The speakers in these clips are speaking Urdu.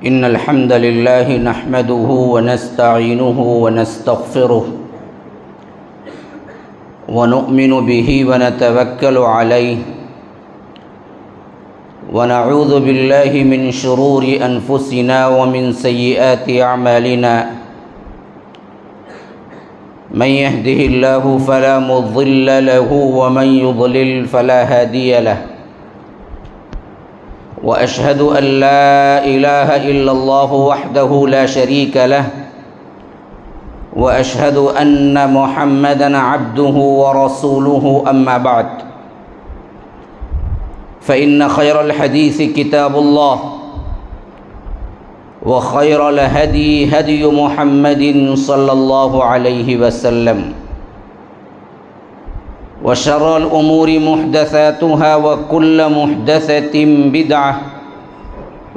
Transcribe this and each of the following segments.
إن الحمد لله نحمده ونستعينه ونستغفره ونؤمن به ونتوكل عليه ونعوذ بالله من شرور أنفسنا ومن سيئات أعمالنا من يهده الله فلا مضل له ومن يضلل فلا هادي له وأشهد أن لا إله إلا الله وحده لا شريك له وأشهد أن محمدًا عبده ورسوله أما بعد فإن خير الحديث كتاب الله وخير الهدي هدي محمد صلى الله عليه وسلم وشر الأمور محدثاتها وكل محدثة بدعة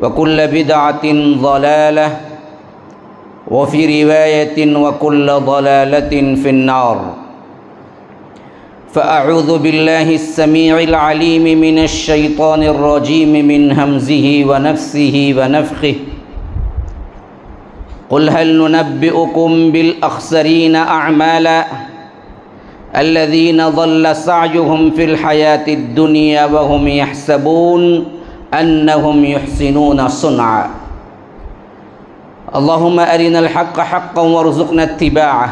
وكل بدعة ضلالة وفي رواية وكل ضلالة في النار فأعوذ بالله السميع العليم من الشيطان الرجيم من همزه ونفسه ونفخه قل هل ننبئكم بالأخسرين أعمالا الذين ضل سعيهم في الحياة الدنيا وهم يحسبون أنهم يحسنون صنعا اللهم أرنا الحق حقا وارزقنا اتباعه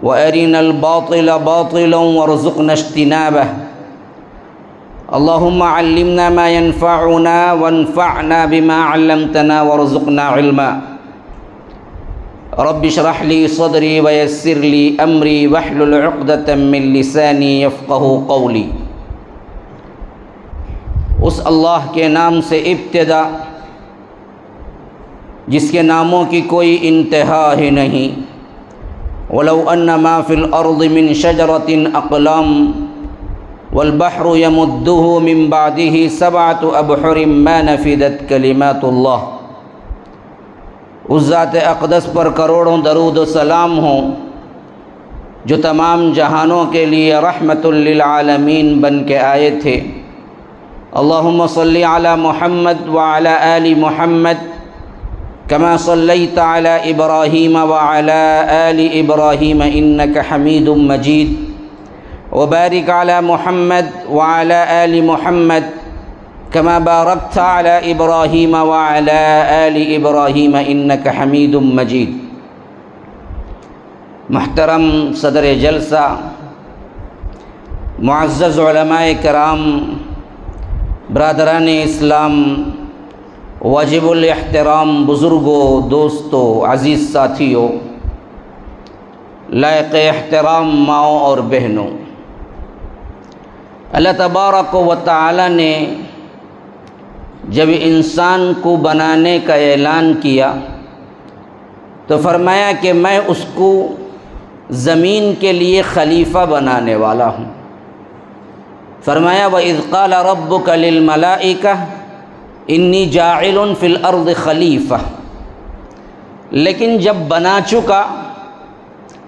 وأرنا الباطل باطلا وارزقنا اجتنابه اللهم علمنا ما ينفعنا وانفعنا بما علمتنا وارزقنا علما رب اشرح لي صدري ويسر لي أمري واحلل عقدة من لساني يفقه قولي۔ اس اللہ کے نام سے ابتدا جس کے ناموں کی کوئی انتہا ہی نہیں۔ وَلَوْ أَنَّ مَا فِي الْأَرْضِ مِنْ شَجَرَةٍ أَقْلَامٌ وَالْبَحْرُ يَمُدُّهُ مِنْ بَعْدِهِ سَبْعَةُ أَبْحُرٍ مَا نَفِدَتْ كَلِمَاتُ اللَّهِ۔ اس ذات اقدس پر کروڑوں درود و سلام ہوں جو تمام جہانوں کے لیے رحمت للعالمین بن کے آئے تھے۔ اللہم صلی علی محمد وعلی آل محمد كما صليت على إبراهيم وعلى آل إبراهيم إنك حميد مجيد وبارك على محمد وعلى آل محمد كما باركت على إبراهيم وعلى آل إبراهيم إنك حميد مجيد۔ محترم صدر جلسہ، معزز علماء کرام، برادران اسلام، واجب الاحترام بزرگوں، دوستوں، عزیز ساتھیوں، لائق احترام ماؤں اور بہنوں، اللہ تبارک و تعالی نے جب انسان کو بنانے کا اعلان کیا تو فرمایا کہ میں اس کو زمین کے لیے خلیفہ بنانے والا ہوں۔ فرمایا وَإِذْ قَالَ رَبُّكَ لِلْمَلَائِكَةِ انی جاعل فی الارض خلیفہ، لیکن جب بنا چکا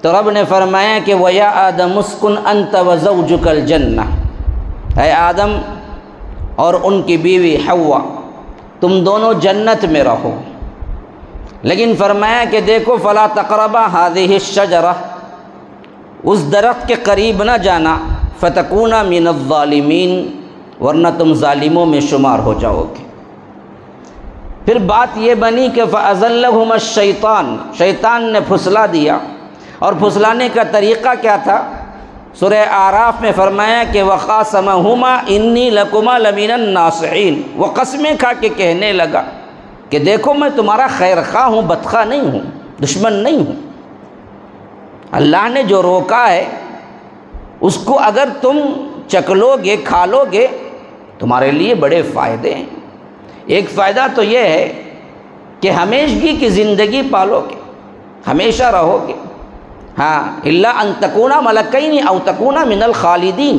تو رب نے فرمایا کہ وَيَا آدَمُ اسْكُنْ أَنْتَ وَزَوْجُكَ الْجَنَّةَ، اے آدم اور ان کی بیوی حوا تم دونوں جنت میں رہو، لیکن فرمایا کہ دیکھو فَلَا تَقْرَبَا هَذِهِ الشَّجَرَةَ، اس درخت کے قریب نہ جانا، فَتَكُونَا مِنَ الظَّالِمِينَ، ورنہ تم ظالموں میں شمار ہو جاؤ گے۔ پھر بات یہ بنی کہ فَأَزَلَّهُمَا الشَّيْطَانُ، شیطان نے پھسلا دیا، اور پھسلانے کا طریقہ کیا تھا؟ سورہ اعراف میں فرمایا کہ وَقَاسَمَهُمَا إِنِّي لَكُمَا لَمِنَ النَّاصِحِينَ، وہ قسمیں کھا کے کہنے لگا کہ دیکھو میں تمہارا خیر خواہ ہوں، بدخواہ نہیں ہوں، دشمن نہیں ہوں۔ اللہ نے جو روکا ہے اس کو اگر تم چکلو گے، کھا لو گے، تمہارے لیے بڑے فائدے ہیں۔ ایک فائدہ تو یہ ہے کہ ہمیشگی کی زندگی پالو گے، ہمیشہ رہو گے۔ ہاں الا ان تکونا ملکین او تکونا من الخالدین،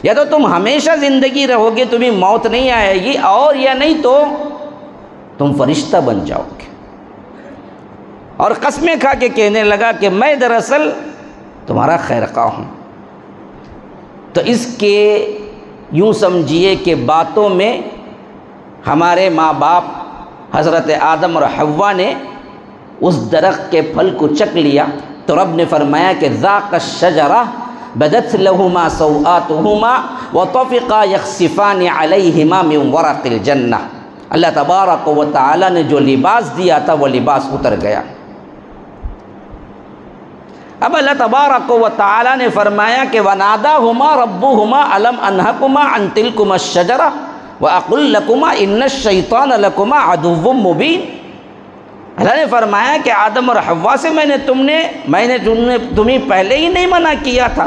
یا تو تم ہمیشہ زندگی رہو گے، تمہیں موت نہیں آئے گی، اور یا نہیں تو تم فرشتہ بن جاؤ گے۔ اور قسمیں کھا کے کہنے لگا کہ میں دراصل تمہارا خیر خواہ ہوں۔ تو اس کے یوں سمجھیے کہ باتوں میں ہمارے ماں باپ حضرت آدم اور حوا نے اس درخت کے پھل کو چکھ لیا تو رب نے فرمایا کہ ذاق الشجرہ بدت لہما سوآتہما وطفقا یخصفان علیہما من ورق الجنہ، اللہ تبارک و تعالی نے جو لباس دیا تھا وہ لباس اتر گیا۔ اب اللہ تبارک و تعالی نے فرمایا کہ وَنَادَاهُمَا رَبُّهُمَا أَلَمْ أَنْهَكُمَا عَنْ تِلْكُمَا الشَّجَرَةِ وَأَقُلْ لَكُمَا إِنَّ الشَّيْطَانَ لَكُمَا عَدُوٌّ مُّبِينٌ۔ اللہ نے فرمایا کہ آدم اور حوا سے میں نے تمہیں پہلے ہی نہیں منع کیا تھا،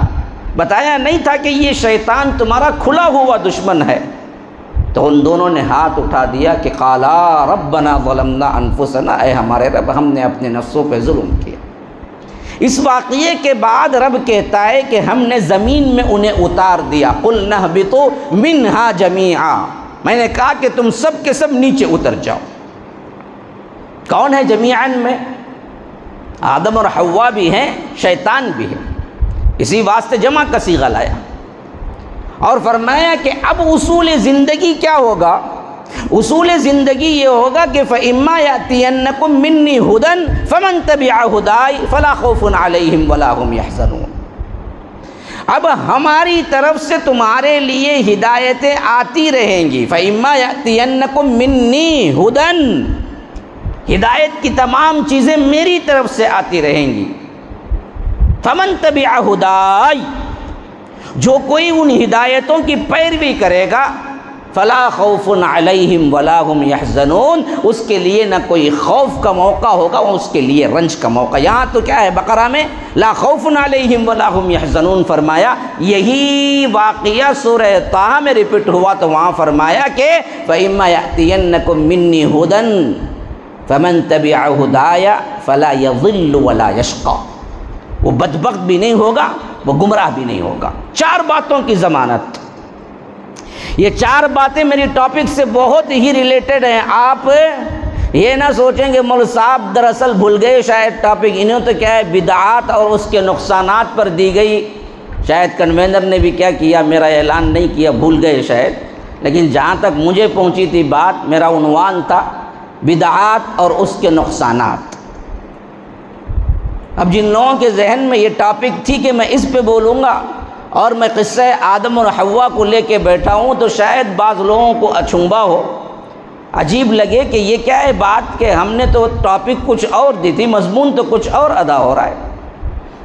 بتایا نہیں تھا کہ یہ شیطان تمہارا کھلا ہوا دشمن ہے؟ تو ان دونوں نے ہاتھ اٹھا دیا کہ قالا ربنا ظلمنا انفسنا، اے ہمارے رب ہم نے اپنے نفسوں پہ ظلم کیا۔ اس واقعے کے بعد رب کہتا ہے کہ ہم نے زمین میں انہیں اتار دیا، قُلْنَا اهْبِطُوا مِنْهَا جَمِيعًا، میں نے کہا کہ تم سب کے سب نیچے اتر جاؤ۔ کون ہے جمیعاً میں؟ آدم اور حوا بھی ہیں، شیطان بھی ہے، اسی واسطے جمع کا صیغہ لایا اور فرمایا کہ اب اصول زندگی کیا ہوگا؟ اصول زندگی یہ ہوگا کہ فَإِمَّا يَأْتِيَنَّكُم مِّنِّي هُدًى فَمَن تَبِعَ هُدَايَ فَلَا خَوْفٌ عَلَيْهِمْ وَلَا هُمْ يَحْزَنُونَ۔ اب ہماری طرف سے تمہارے لیے ہدایتیں آتی رہیں گی، فَإِمَّا يَأْتِيَنَّكُم مِّنِّي هُدًى، ہدایت کی تمام چیزیں میری طرف سے آتی رہیں گی۔ فَمَن تَبِعَ هُدَايَ، جو کوئی ان ہدایتوں کی پیروی کرے گا، فلا خوف علیہم ولا هم یحزنون، اس کے لیے نہ کوئی خوف کا موقع ہوگا اور اس کے لیے رنج کا موقع۔ یہاں تو کیا ہے بقرہ میں لا خوف علیہم ولا هم یحزنون فرمایا، یہی واقعہ سورہ طٰہٰ میں ریپیٹ ہوا تو وہاں فرمایا کہ فَإِمَّا يَأْتِيَنَّكُم مِّنِّي هُدًى فَمَن تَبِعَ هُدَايَ فَلَا يَضِلُّ وَلَا يَشْقَىٰ، وہ بدبخت بھی نہیں ہوگا، وہ گمراہ بھی نہیں ہوگا۔ چار باتوں کی ضمانت۔ یہ چار باتیں میری ٹاپک سے بہت ہی ریلیٹڈ ہیں۔ آپ یہ نہ سوچیں کہ مول صاحب دراصل بھول گئے شاید ٹاپک، انہوں تو کیا ہے بدعات اور اس کے نقصانات پر دی گئی، شاید کنوینر نے بھی کیا کیا، میرا اعلان نہیں کیا، بھول گئے شاید، لیکن جہاں تک مجھے پہنچی تھی بات، میرا عنوان تھا بدعات اور اس کے نقصانات۔ اب جن لوگوں کے ذہن میں یہ ٹاپک تھی کہ میں اس پہ بولوں گا اور میں قصہ آدم اور حوا کو لے کے بیٹھا ہوں، تو شاید بعض لوگوں کو اچھنبا ہو، عجیب لگے کہ یہ کیا ہے بات کہ ہم نے تو ٹاپک کچھ اور دی تھی، مضمون تو کچھ اور ادا ہو رہا ہے۔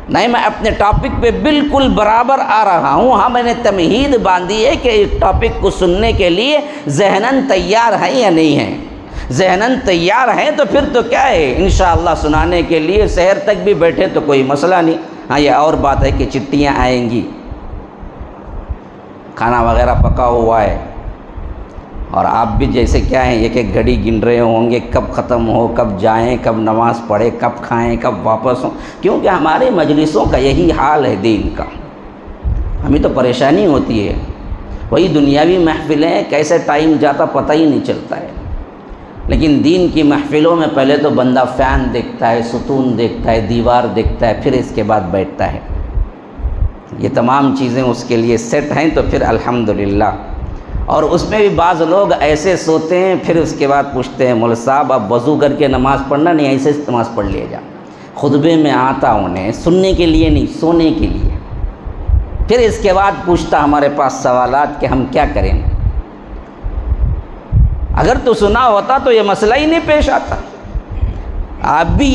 نہیں، میں اپنے ٹاپک پہ بالکل برابر آ رہا ہوں۔ ہاں، میں نے تمہید باندھی ہے کہ اس ٹاپک کو سننے کے لیے ذہناً تیار ہیں یا نہیں ہیں۔ ذہناً تیار ہیں تو پھر تو کیا ہے انشاءاللہ سنانے کے لیے سحر تک بھی بیٹھے تو کوئی مسئلہ نہیں۔ ہاں، یہ اور بات ہے کہ چٹیاں آئیں گی، کھانا وغیرہ پکا ہوا ہے اور آپ بھی جیسے کیا ہیں ایک ایک گھڑی گن رہے ہوں گے، کب ختم ہو، کب جائیں، کب نماز پڑھیں، کب کھائیں، کب واپس ہوں، کیونکہ ہمارے مجلسوں کا یہی حال ہے دین کا۔ ہمیں تو پریشانی ہوتی ہے، وہی دنیاوی محفلیں کیسے ٹائم جاتا پتہ ہی نہیں چلتا ہے، لیکن دین کی محفلوں میں پہلے تو بندہ فین دیکھتا ہے، ستون دیکھتا ہے، دیوار دیکھتا ہے، پھر اس کے بعد بیٹھتا ہے۔ یہ تمام چیزیں اس کے لیے سیٹ ہیں تو پھر الحمدللہ۔ اور اس میں بھی بعض لوگ ایسے سوتے ہیں، پھر اس کے بعد پوچھتے ہیں مول صاحب اب وضو کر کے نماز پڑھنا نہیں، ایسے نماز پڑھ لیا جا۔ خطبے میں آتا انہیں سننے کے لیے نہیں، سونے کے لیے۔ پھر اس کے بعد پوچھتا ہمارے پاس سوالات کہ ہم کیا کریں۔ اگر تو سنا ہوتا تو یہ مسئلہ ہی نہیں پیش آتا۔ آپ بھی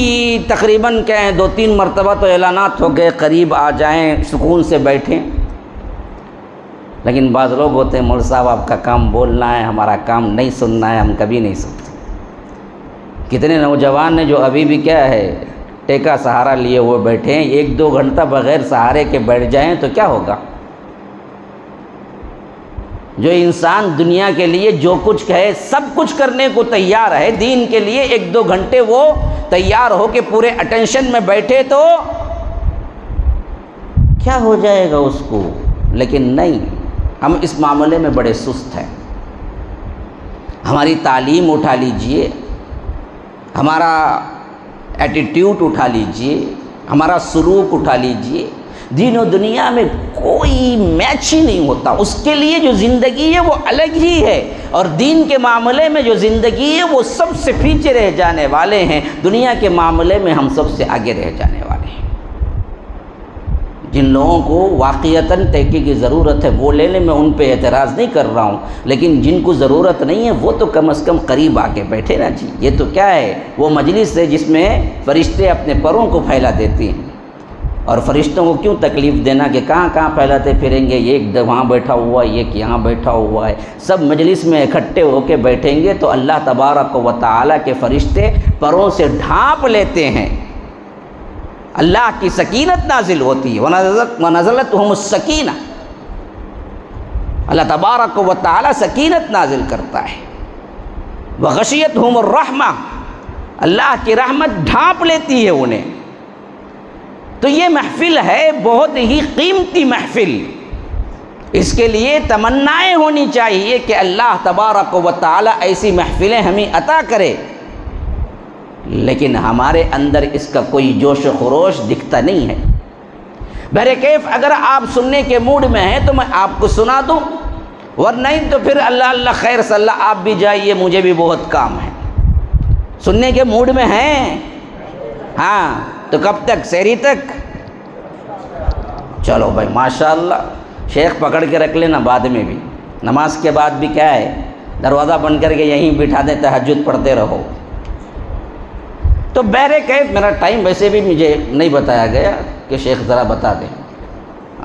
تقریباً کہیں 2-3 مرتبہ تو اعلانات ہو گئے قریب آ جائیں، سکون سے بیٹھیں، لیکن بعض لوگ ہوتے ہیں مول صاحب آپ کا کام بولنا ہے، ہمارا کام نہیں سننا ہے، ہم کبھی نہیں سنتے۔ کتنے نوجوان ہیں جو ابھی بھی کیا ہے ٹیکا سہارا لیے ہوئے بیٹھے ہیں، 1-2 گھنٹہ بغیر سہارے کے بیٹھ جائیں تو کیا ہوگا؟ جو انسان دنیا کے لیے جو کچھ کہے سب کچھ کرنے کو تیار ہے، دین کے لیے 1-2 گھنٹے وہ تیار ہو کے پورے اٹینشن میں بیٹھے تو کیا ہو جائے گا اس کو، لیکن نہیں، ہم اس معاملے میں بڑے سست ہیں۔ ہماری تعلیم اٹھا لیجئے، ہمارا ایٹیٹیوڈ اٹھا لیجئے، ہمارا سلوک اٹھا لیجئے، دین و دنیا میں کوئی میچ ہی نہیں ہوتا، اس کے لیے جو زندگی ہے وہ الگ ہی ہے، اور دین کے معاملے میں جو زندگی ہے وہ سب سے پیچھے رہ جانے والے ہیں، دنیا کے معاملے میں ہم سب سے آگے رہ جانے والے ہیں۔ جن لوگوں کو واقعتاً تحقیق کی ضرورت ہے وہ لے لیں، میں ان پہ اعتراض نہیں کر رہا ہوں، لیکن جن کو ضرورت نہیں ہے وہ تو کم از کم قریب آ کے بیٹھے نا جی۔ یہ تو کیا ہے، وہ مجلس ہے جس میں فرشتے اپنے پروں کو پھیلا دیتے ہیں، اور فرشتوں کو کیوں تکلیف دینا کہ کہاں کہاں پھیلاتے پھریں گے، ایک وہاں بیٹھا ہوا ہے، ایک یہاں بیٹھا ہوا ہے، سب مجلس میں اکٹھے ہو کے بیٹھیں گے تو اللہ تبارک و تعالیٰ کے فرشتے پروں سے ڈھانپ لیتے ہیں، اللہ کی سکینت نازل ہوتی ہے، وَنَزَلَتْهُمُ السَّكِينَةُ، اللہ تبارک و تعالیٰ سکینت نازل کرتا ہے، وَغَشِيَتْهُمُ الرَّحْمَةُ، اللہ کی رحمت ڈھانپ لیتی ہے انہیں۔ تو یہ محفل ہے بہت ہی قیمتی محفل، اس کے لیے تمنائیں ہونی چاہیے کہ اللہ تبارک و تعالیٰ ایسی محفلیں ہمیں عطا کرے، لیکن ہمارے اندر اس کا کوئی جوش و خروش دکھتا نہیں ہے۔ بہرکیف اگر آپ سننے کے موڈ میں ہیں تو میں آپ کو سنا دوں، ورنہ نہیں تو پھر اللہ اللہ خیر صلی اللہ آپ بھی جائیے، مجھے بھی بہت کام ہے۔ سننے کے موڈ میں ہیں؟ ہاں تو کب تک؟ سحری تک؟ چلو بھائی ماشاءاللہ، شیخ پکڑ کے رکھ لینا بعد میں بھی، نماز کے بعد بھی کیا ہے، دروازہ بند کر کے یہیں بٹھا دیں، تہجد پڑھتے رہو۔ تو بہرکیف میرا ٹائم ویسے بھی مجھے نہیں بتایا گیا کہ شیخ ذرا بتا دیں،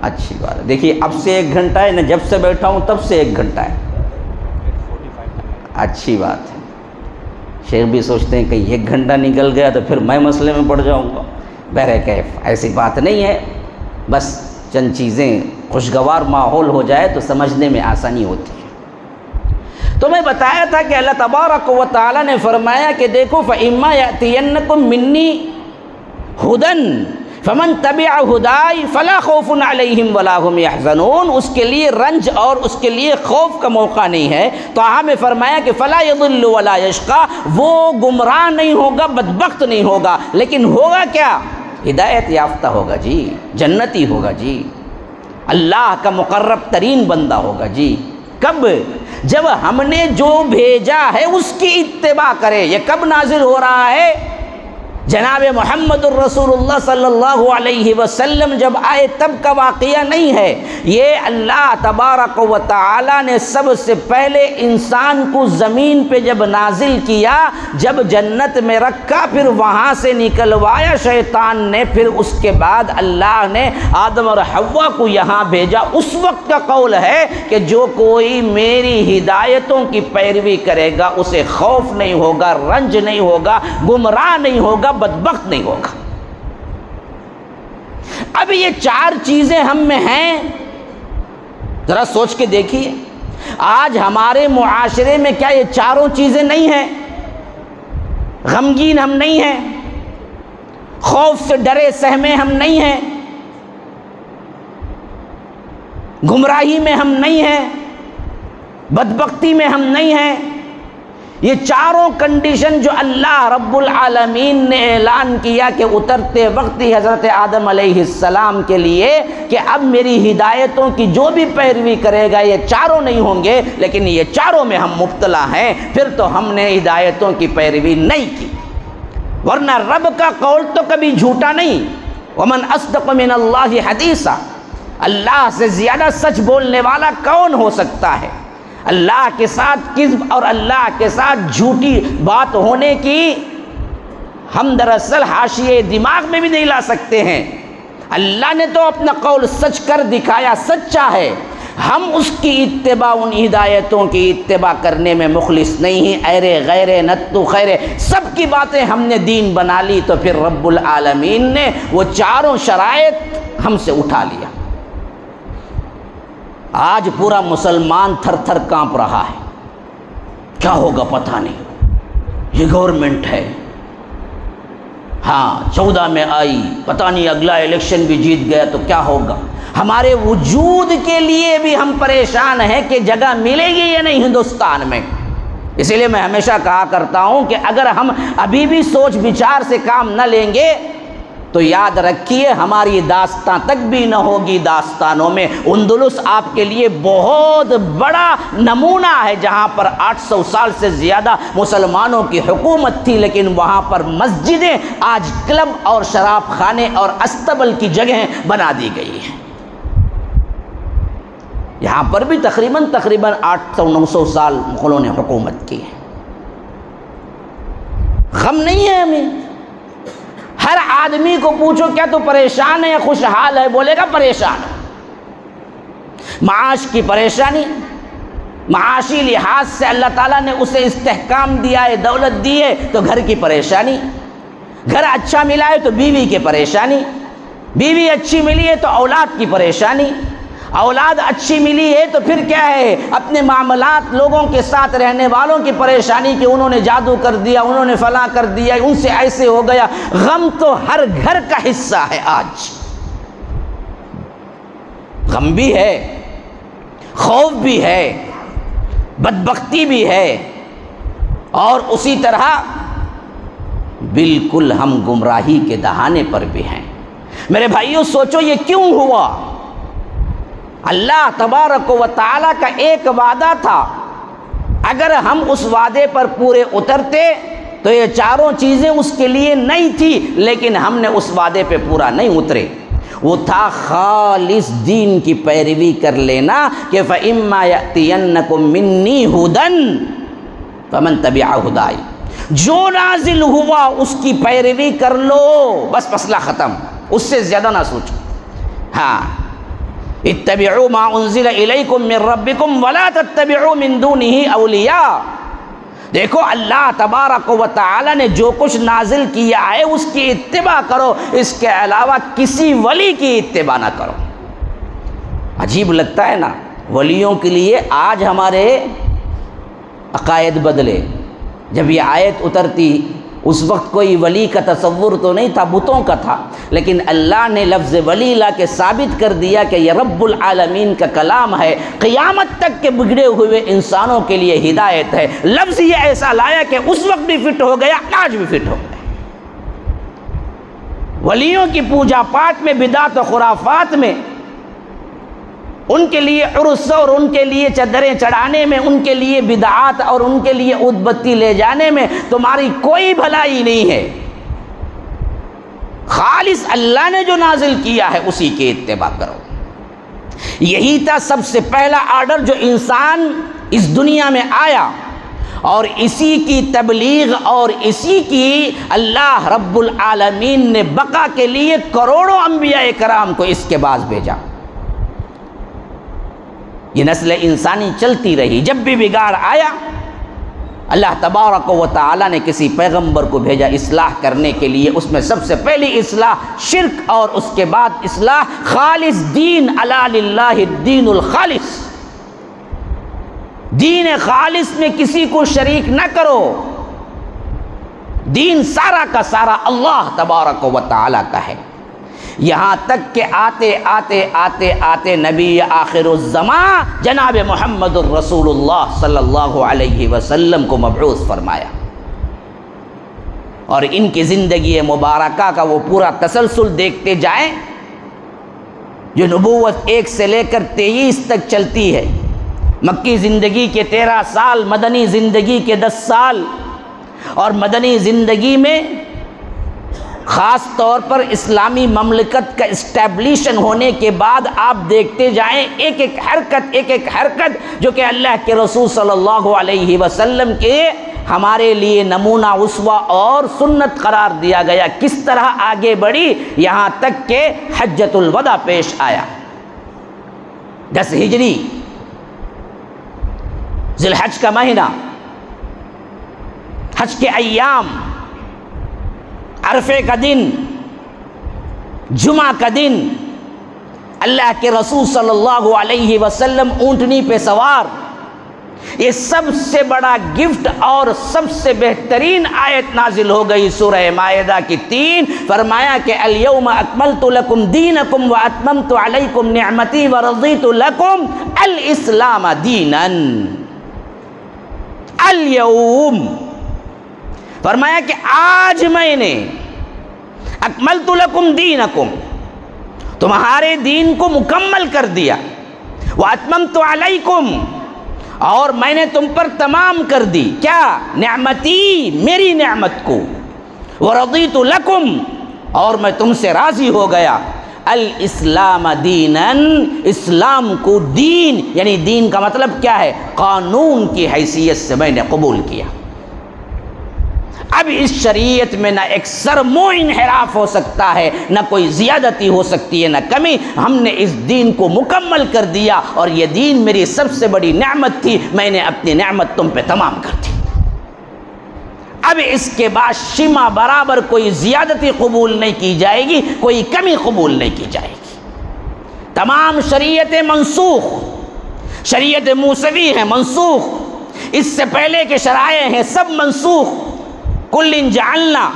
اچھی بات ہے۔ دیکھیے اب سے 1 گھنٹہ ہے، نہ جب سے بیٹھا ہوں تب سے 1 گھنٹہ ہے، اچھی بات ہے۔ شیخ بھی سوچتے ہیں کہ 1 گھنٹہ نکل گیا تو پھر میں مسئلے میں پڑ جاؤں گا، بہرکیف ایسی بات نہیں ہے، بس چند چیزیں خوشگوار ماحول ہو جائے تو سمجھنے میں آسانی ہوتی ہے۔ تو میں بتایا تھا کہ اللہ تبارک و تعالیٰ نے فرمایا کہ دیکھو فَإِمَّا يَأْتِيَنَّكُم مِّنِّي هُدًى فَمَن تَبِعَ هُدَايَ فَلَا خَوْفٌ عَلَيْهِمْ وَلَا هُمْ يَحْزَنُونَ، اس کے لیے رنج اور اس کے لیے خوف کا موقع نہیں ہے۔ تو ہمیں فرمایا کہ فَلَا يَضِلُّ وَلَا يَشْقَى، وہ گمراہ نہیں ہوگا، بدبخت نہیں ہوگا، لیکن ہوگا کیا؟ ہدایت یافتہ ہوگا جی، جنتی ہوگا جی، اللہ کا مقرب ترین بندہ ہوگا جی۔ کب؟ جب ہم نے جو بھیجا ہے اس کی اتباع کرے۔ یہ کب نازل ہو رہا ہے؟ جناب محمد الرسول اللہ صلی اللہ علیہ وسلم جب آئے تب کا واقعہ نہیں ہے، یہ اللہ تبارک و تعالی نے سب سے پہلے انسان کو زمین پہ جب نازل کیا، جب جنت میں رکھا، پھر وہاں سے نکلوایا شیطان نے، پھر اس کے بعد اللہ نے آدم اور حوا کو یہاں بھیجا۔ اس وقت کا قول ہے کہ جو کوئی میری ہدایتوں کی پیروی کرے گا اسے خوف نہیں ہوگا، رنج نہیں ہوگا، گمراہ نہیں ہوگا، بدبخت نہیں ہوگا۔ اب یہ 4 چیزیں ہم میں ہیں، ذرا سوچ کے دیکھیے آج ہمارے معاشرے میں کیا یہ 4 چیزیں نہیں ہیں؟ غمگین ہم نہیں ہیں، خوف سے ڈرے سہمے ہم نہیں ہیں، گمراہی میں ہم نہیں ہیں، بدبختی میں ہم نہیں ہیں۔ یہ 4 کنڈیشن جو اللہ رب العالمین نے اعلان کیا کہ اترتے وقت ہی حضرت آدم علیہ السلام کے لیے کہ اب میری ہدایتوں کی جو بھی پیروی کرے گا یہ 4 نہیں ہوں گے، لیکن یہ 4 میں ہم مبتلا ہیں، پھر تو ہم نے ہدایتوں کی پیروی نہیں کی۔ ورنہ رب کا قول تو کبھی جھوٹا نہیں، ومن اصدق من اللہ حدیثا، اللہ سے زیادہ سچ بولنے والا کون ہو سکتا ہے؟ اللہ کے ساتھ کذب اور اللہ کے ساتھ جھوٹی بات ہونے کی ہم دراصل حاشیے دماغ میں بھی نہیں لا سکتے ہیں۔ اللہ نے تو اپنا قول سچ کر دکھایا، سچا ہے، ہم اس کی اتباع، ان ہدایتوں کی اتباع کرنے میں مخلص نہیں ہیں، ایرے غیرے نتو خیرے سب کی باتیں ہم نے دین بنا لی، تو پھر رب العالمین نے وہ 4 شرائط ہم سے اٹھا لیا۔ آج پورا مسلمان تھر تھر کانپ رہا ہے، کیا ہوگا پتہ نہیں، یہ گورنمنٹ ہے، ہاں 14 میں آئی، پتہ نہیں اگلا الیکشن بھی جیت گیا تو کیا ہوگا۔ ہمارے وجود کے لیے بھی ہم پریشان ہیں کہ جگہ ملے گی یا نہیں ہندوستان میں۔ اسی لیے میں ہمیشہ کہا کرتا ہوں کہ اگر ہم ابھی بھی سوچ بچار سے کام نہ لیں گے تو یاد رکھیے ہماری داستان تک بھی نہ ہوگی داستانوں میں۔ اندلس آپ کے لیے بہت بڑا نمونہ ہے، جہاں پر 800 سال سے زیادہ مسلمانوں کی حکومت تھی، لیکن وہاں پر مسجدیں آج کلب اور شراب خانے اور استبل کی جگہیں بنا دی گئی ہیں۔ یہاں پر بھی تقریباً 800-900 سال مغلوں نے حکومت کی ہے۔ غم نہیں ہے ہمیں۔ ہر آدمی کو پوچھو کیا تو پریشان ہے یا خوشحال ہے، بولے گا پریشان ہے۔ معاش کی پریشانی، معاشی لحاظ سے اللہ تعالیٰ نے اسے استحکام دیا ہے، دولت دی ہے تو گھر کی پریشانی، گھر اچھا ملا ہے تو بیوی کی پریشانی، بیوی اچھی ملی ہے تو اولاد کی پریشانی، اولاد اچھی ملی ہے تو پھر کیا ہے، اپنے معاملات لوگوں کے ساتھ رہنے والوں کی پریشانی کہ انہوں نے جادو کر دیا، انہوں نے فلاں کر دیا، ان سے ایسے ہو گیا۔ غم تو ہر گھر کا حصہ ہے آج، غم بھی ہے، خوف بھی ہے، بدبختی بھی ہے، اور اسی طرح بالکل ہم گمراہی کے دہانے پر بھی ہیں۔ میرے بھائیوں سوچو یہ کیوں ہوا؟ اللہ تبارک و تعالیٰ کا ایک وعدہ تھا، اگر ہم اس وعدے پر پورے اترتے تو یہ چاروں چیزیں اس کے لیے نہیں تھی، لیکن ہم نے اس وعدے پہ پورا نہیں اترے۔ وہ تھا خالص دین کی پیروی کر لینا کہ فَإِمَّا يَأْتِيَنَّكُم مِّنِّي هُدًى فَمَن تَبِعَ هُدَايَ، جو نازل ہوا اس کی پیروی کر لو، بس مسئلہ ختم، اس سے زیادہ نہ سوچو۔ ہاں، اتبعوا ما انزل الیکم من ربکم ولا تتبعوا من دونه اولیاء۔ دیکھو اللہ تبارک و تعالی نے جو کچھ نازل کیا ہے اس کی اتباع کرو، اس کے علاوہ کسی ولی کی اتباع نہ کرو۔ عجیب لگتا ہے نا، ولیوں کے لیے آج ہمارے عقائد بدلے۔ جب یہ آیت اترتی اس وقت کوئی ولی کا تصور تو نہیں تھا، بتوں کا تھا، لیکن اللہ نے لفظ ولی لا کے ثابت کر دیا کہ یہ رب العالمین کا کلام ہے، قیامت تک کے بگڑے ہوئے انسانوں کے لیے ہدایت ہے۔ لفظ یہ ایسا لایا کہ اس وقت بھی فٹ ہو گیا، آج بھی فٹ ہو گیا۔ ولیوں کی پوجا پاٹ میں، بدعت و خرافات میں، ان کے لیے عرس اور ان کے لیے چادریں چڑھانے میں، ان کے لیے بدعات اور ان کے لیے عود بتی لے جانے میں تمہاری کوئی بھلائی نہیں ہے۔ خالص اللہ نے جو نازل کیا ہے اسی کی اتباع کرو۔ یہی تھا سب سے پہلا آرڈر جو انسان اس دنیا میں آیا، اور اسی کی تبلیغ اور اسی کی اللہ رب العالمین نے بقا کے لیے کروڑوں انبیاء کرام کو اس کے بعد بھیجا۔ یہ نسل انسانی چلتی رہی، جب بھی بگاڑ آیا اللہ تبارک و تعالی نے کسی پیغمبر کو بھیجا اصلاح کرنے کے لیے۔ اس میں سب سے پہلی اصلاح شرک، اور اس کے بعد اصلاح خالص دین، الا للہ الدین الخالص، دین خالص میں کسی کو شریک نہ کرو، دین سارا کا سارا اللہ تبارک و تعالی کا ہے۔ یہاں تک کہ آتے آتے آتے آتے نبی آخر الزمان جناب محمد الرسول اللہ صلی اللہ علیہ وسلم کو مبعوث فرمایا، اور ان کی زندگی مبارکہ کا وہ پورا تسلسل دیکھتے جائیں، جو نبوت 1 سے لے کر 23 تک چلتی ہے، مکی زندگی کے 13 سال، مدنی زندگی کے 10 سال، اور مدنی زندگی میں خاص طور پر اسلامی مملکت کا اسٹیبلیشن ہونے کے بعد آپ دیکھتے جائیں ایک ایک حرکت جو کہ اللہ کے رسول صلی اللہ علیہ وسلم کے ہمارے لیے نمونہ، اسوہ اور سنت قرار دیا گیا، کس طرح آگے بڑھی، یہاں تک کہ حجۃ الوداع پیش آیا۔ 10 ہجری ذی الحج کا مہینہ، حج کے ایام، عرفے کا دن، جمعہ کا دن، اللہ کے رسول صلی اللہ علیہ وسلم اونٹنی پہ سوار، یہ سب سے بڑا گفٹ اور سب سے بہترین آیت نازل ہو گئی سورہ مائدہ کی 3، فرمایا کہ الیوم اکملت لکم دینکم واتممت علیکم نعمتی ورضیت لکم الاسلام دینا۔ الیوم فرمایا کہ آج میں نے اکملت لکم دینکم، تمہارے دین کو مکمل کر دیا، واتممت علیکم، اور میں نے تم پر تمام کر دی، کیا؟ نعمتی، میری نعمت کو، ورضیت لکم، اور میں تم سے راضی ہو گیا، الاسلام دیناً، اسلام کو دین، یعنی دین کا مطلب کیا ہے؟ قانون کی حیثیت سے میں نے قبول کیا۔ اب اس شریعت میں نہ ایک سر مو انحراف ہو سکتا ہے، نہ کوئی زیادتی ہو سکتی ہے، نہ کمی۔ ہم نے اس دین کو مکمل کر دیا، اور یہ دین میری سب سے بڑی نعمت تھی، میں نے اپنی نعمت تم پہ تمام کر دی۔ اب اس کے بعد شمع برابر کوئی زیادتی قبول نہیں کی جائے گی، کوئی کمی قبول نہیں کی جائے گی۔ تمام شریعتیں منسوخ، شریعت موسوی ہے منسوخ، اس سے پہلے کے شرائع ہیں سب منسوخ۔ کل جعلنا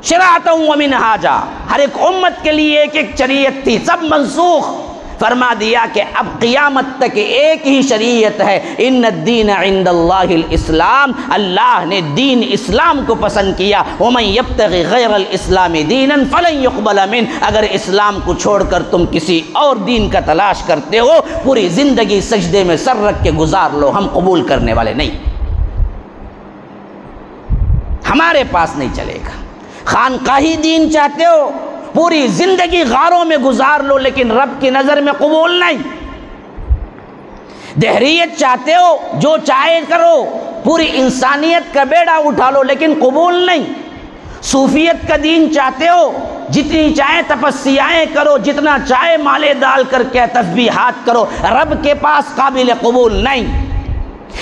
شرعۃ ومنہاجا، ہر ایک امت کے لیے ایک ایک شریعت تھی، سب منسوخ۔ فرما دیا کہ اب قیامت تک ایک ہی شریعت ہے، ان الدین عند اللہ الاسلام، اللہ نے دین اسلام کو پسند کیا، ومن یبتغی غیر الاسلام دینا فلن یقبل منہ، اگر اسلام کو چھوڑ کر تم کسی اور دین کا تلاش کرتے ہو، پوری زندگی سجدے میں سر رکھ کے گزار لو، ہم قبول کرنے والے نہیں، ہمارے پاس نہیں چلے گا۔ خانقاہی دین چاہتے ہو، پوری زندگی غاروں میں گزار لو، لیکن رب کی نظر میں قبول نہیں۔ دہریت چاہتے ہو، جو چاہے کرو، پوری انسانیت کا بیڑا اٹھا لو، لیکن قبول نہیں۔ صوفیت کا دین چاہتے ہو، جتنی چاہے تپسیائیں کرو، جتنا چاہے مالے ڈال کر کے تسبیحات کرو، رب کے پاس قابل قبول نہیں۔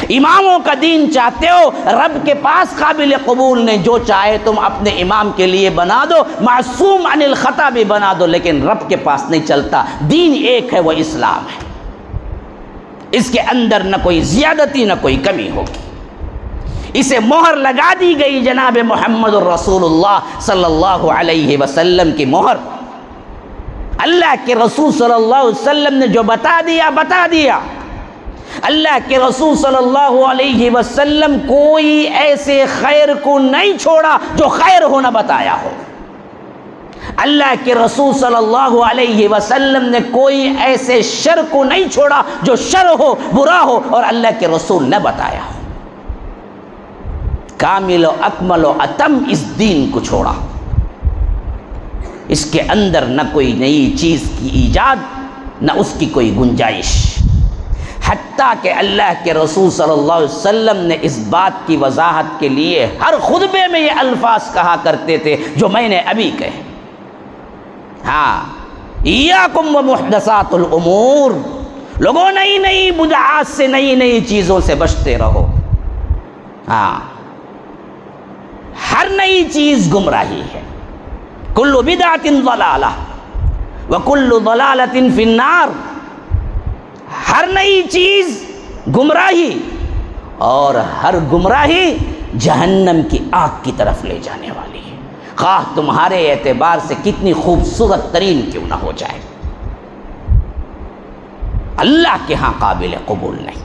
اماموں کا دین چاہتے ہو، رب کے پاس قابل قبول نہیں، جو چاہے تم اپنے امام کے لیے بنا دو، معصوم عن الخطا بھی بنا دو، لیکن رب کے پاس نہیں چلتا۔ دین ایک ہے، وہ اسلام ہے، اس کے اندر نہ کوئی زیادتی نہ کوئی کمی ہوگی، اسے مہر لگا دی گئی جناب محمد الرسول اللہ صلی اللہ علیہ وسلم کی مہر۔ اللہ کے رسول صلی اللہ علیہ وسلم نے جو بتا دیا بتا دیا۔ اللہ کے رسول صلی اللہ علیہ وسلم کوئی ایسے خیر کو نہیں چھوڑا جو خیر ہونا بتایا ہو۔ اللہ کے رسول صلی اللہ علیہ وسلم نے کوئی ایسے شر کو نہیں چھوڑا جو شر ہو، برا ہو، اور اللہ کے رسول نے بتایا ہو۔ کامل و اکمل و اتم اس دین کو چھوڑا، اس کے اندر نہ کوئی نئی چیز کی ایجاد، نہ اس کی کوئی گنجائش، حتیٰ کہ اللہ کے رسول صلی اللہ علیہ وسلم نے اس بات کی وضاحت کے لیے ہر خطبے میں یہ الفاظ کہا کرتے تھے جو میں نے ابھی کہے۔ ہاں، ایاکم ومحدثات الامور، لوگوں نئی نئی بدعات سے، نئی نئی چیزوں سے بچتے رہو۔ ہاں، ہر نئی چیز گمراہی ہے، کل بدعۃ ضلالہ وکل ضلالۃ فی النار، ہر نئی چیز گمراہی، اور ہر گمراہی جہنم کی آگ کی طرف لے جانے والی ہے، خواہ تمہارے اعتبار سے کتنی خوبصورت ترین کیوں نہ ہو جائے، اللہ کے ہاں قابل قبول نہیں۔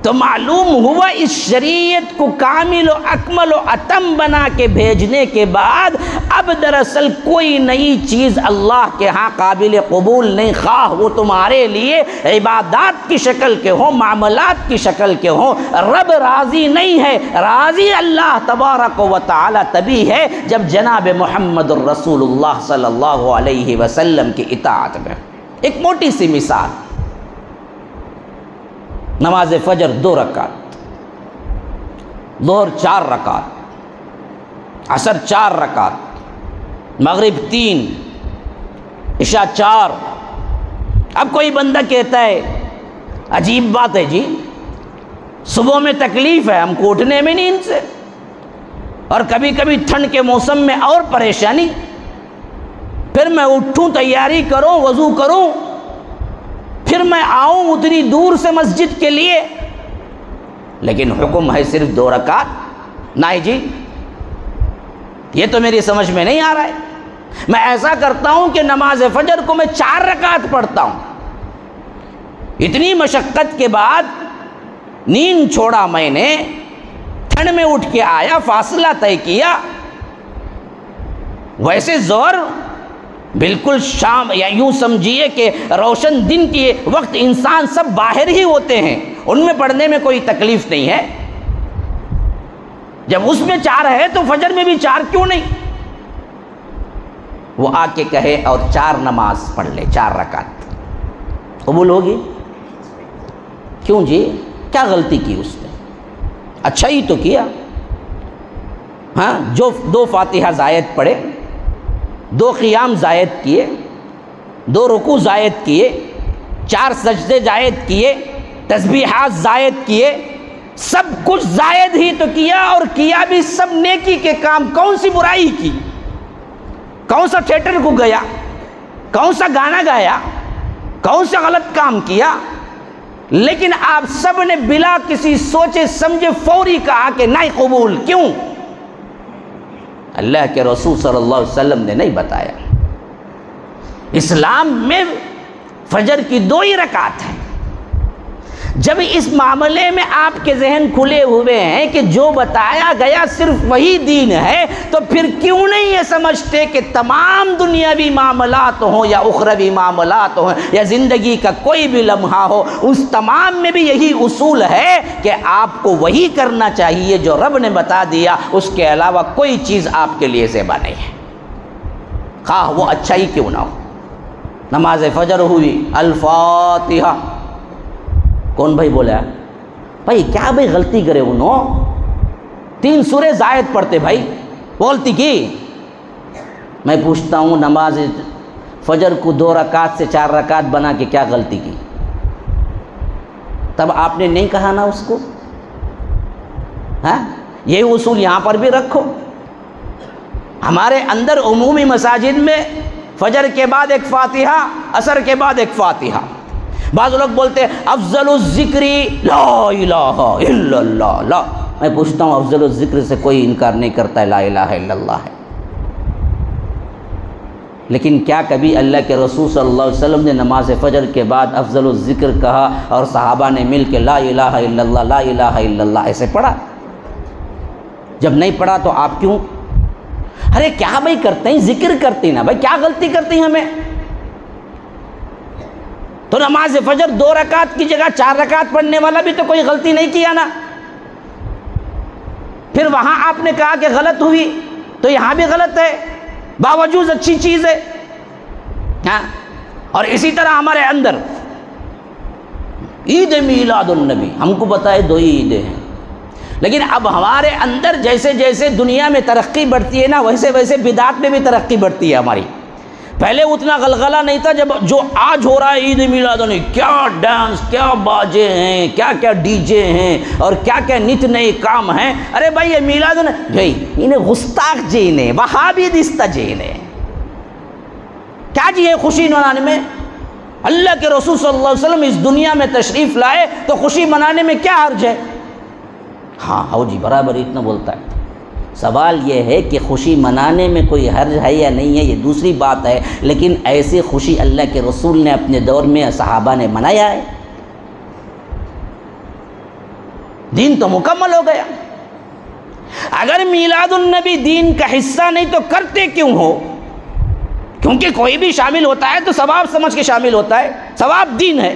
تو معلوم ہوا اس شریعت کو کامل و اکمل و اتم بنا کے بھیجنے کے بعد اب دراصل کوئی نئی چیز اللہ کے ہاں قابل قبول نہیں، خواہ وہ تمہارے لیے عبادات کی شکل کے ہوں، معاملات کی شکل کے ہوں۔ رب راضی نہیں ہے، راضی اللہ تبارک و تعالی تبھی ہے جب جناب محمد الرسول اللہ صلی اللہ علیہ وسلم کی اطاعت میں۔ ایک موٹی سی مثال، نماز فجر 2 رکعت، ظہر 4 رکعت، عصر 4 رکعت، مغرب 3، عشاء 4۔ اب کوئی بندہ کہتا ہے عجیب بات ہے جی، صبح میں تکلیف ہے ہم کو اٹھنے میں نیند سے، اور کبھی کبھی ٹھنڈ کے موسم میں اور پریشانی، پھر میں اٹھوں، تیاری کروں، وضو کروں، پھر میں آؤں اتنی دور سے مسجد کے لیے، لیکن حکم ہے صرف 2 رکعت۔ نہیں جی، یہ تو میری سمجھ میں نہیں آ رہا ہے۔ میں ایسا کرتا ہوں کہ نماز فجر کو میں 4 رکعت پڑھتا ہوں۔ اتنی مشقت کے بعد نیند چھوڑا میں نے، ٹھنڈ میں اٹھ کے آیا، فاصلہ طے کیا، ویسے ظہر بالکل شام، یا یوں سمجھیے کہ روشن دن کے وقت انسان سب باہر ہی ہوتے ہیں، ان میں پڑھنے میں کوئی تکلیف نہیں ہے۔ جب اس میں 4 ہے تو فجر میں بھی 4 کیوں نہیں؟ وہ آ کے کہے اور 4 نماز پڑھ لے، 4 رکعت، قبول ہوگی؟ کیوں جی، کیا غلطی کی اس نے؟ اچھا ہی تو کیا۔ ہاں، جو 2 فاتحہ زائد پڑھے، 2 قیام زائد کیے، 2 رکوع زائد کیے، 4 سجدے زائد کیے، تسبیحات زائد کیے، سب کچھ زائد ہی تو کیا، اور کیا بھی سب نیکی کے کام۔ کون سی برائی کی؟ کون سا تھیٹر کو گیا؟ کون سا گانا گایا؟ کون سا غلط کام کیا؟ لیکن آپ سب نے بلا کسی سوچے سمجھے فوری کہا کہ نہیں قبول۔ کیوں؟ اللہ کے رسول صلی اللہ علیہ وسلم نے نہیں بتایا۔ اسلام میں فجر کی 2 ہی رکعت ہیں۔ جب اس معاملے میں آپ کے ذہن کھلے ہوئے ہیں کہ جو بتایا گیا صرف وہی دین ہے، تو پھر کیوں نہیں یہ سمجھتے کہ تمام دنیاوی معاملات ہوں یا اخروی معاملات ہوں یا زندگی کا کوئی بھی لمحہ ہو، اس تمام میں بھی یہی اصول ہے کہ آپ کو وہی کرنا چاہیے جو رب نے بتا دیا، اس کے علاوہ کوئی چیز آپ کے لیے زیبا نہیں ہے، خواہ وہ اچھا ہی کیوں نہ ہو۔ نماز فجر ہوئی، الفاتحہ، کون بھائی بولا ہے؟ بھائی کیا بھائی غلطی کرے انہوں؟ 3 سورے زائد پڑھتے بھائی، غلطی کی؟ میں پوچھتا ہوں، نماز فجر کو 2 رکعت سے 4 رکعت بنا کے کیا غلطی کی؟ تب آپ نے نہیں کہا نا اس کو؟ ہاں، یہ اصول یہاں پر بھی رکھو۔ ہمارے اندر عمومی مساجد میں فجر کے بعد ایک فاتحہ، عصر کے بعد ایک فاتحہ۔ بعض لوگ بولتے ہیں افضل الذکر لا الہ الا اللہ۔ لا، میں پوچھتا ہوں، افضل الذکر سے کوئی انکار نہیں کرتا ہے، لا الہ الا اللہ ہے، لیکن کیا کبھی اللہ کے رسول صلی اللہ علیہ وسلم نے نماز فجر کے بعد افضل الذکر کہا اور صحابہ نے مل کے لا الہ الا اللہ لا الہ الا اللہ ایسے پڑھا؟ جب نہیں پڑھا تو آپ کیوں؟ ارے کیا بھائی کرتے ہیں، ذکر کرتے ہیں نا بھائی، کیا غلطی کرتے ہیں ہمیں؟ تو نماز فجر 2 رکعت کی جگہ 4 رکعت پڑھنے والا بھی تو کوئی غلطی نہیں کیا نا۔ پھر وہاں آپ نے کہا کہ غلط ہوئی، تو یہاں بھی غلط ہے، باوجود اچھی چیز ہے۔ ہاں، اور اسی طرح ہمارے اندر عید میلاد النبی، ہم کو بتائے 2 ہی عیدیں ہیں، لیکن اب ہمارے اندر جیسے جیسے دنیا میں ترقی بڑھتی ہے نا، ویسے ویسے بدعات میں بھی ترقی بڑھتی ہے ہماری۔ پہلے اتنا غلغلہ نہیں تھا، جب جو آج ہو رہا ہے عید میلاد النبی، کیا ڈانس، کیا باجے ہیں، کیا کیا ڈی جے ہیں، اور کیا کیا نت نئے کام ہیں۔ ارے بھائی یہ میلاد النبی بھائی انہیں گستاخ جی نے، وہابی دستہ جی نے کیا جی ہے خوشی منانے میں؟ اللہ کے رسول صلی اللہ علیہ وسلم اس دنیا میں تشریف لائے تو خوشی منانے میں کیا حرج ہے؟ ہاں ہو جی، برابر اتنا بولتا ہے۔ سوال یہ ہے کہ خوشی منانے میں کوئی حرج ہے یا نہیں ہے، یہ دوسری بات ہے، لیکن ایسی خوشی اللہ کے رسول نے اپنے دور میں صحابہ نے منایا ہے؟ دین تو مکمل ہو گیا۔ اگر میلاد النبی دین کا حصہ نہیں تو کرتے کیوں ہو؟ کیونکہ کوئی بھی شامل ہوتا ہے تو ثواب سمجھ کے شامل ہوتا ہے، ثواب دین ہے۔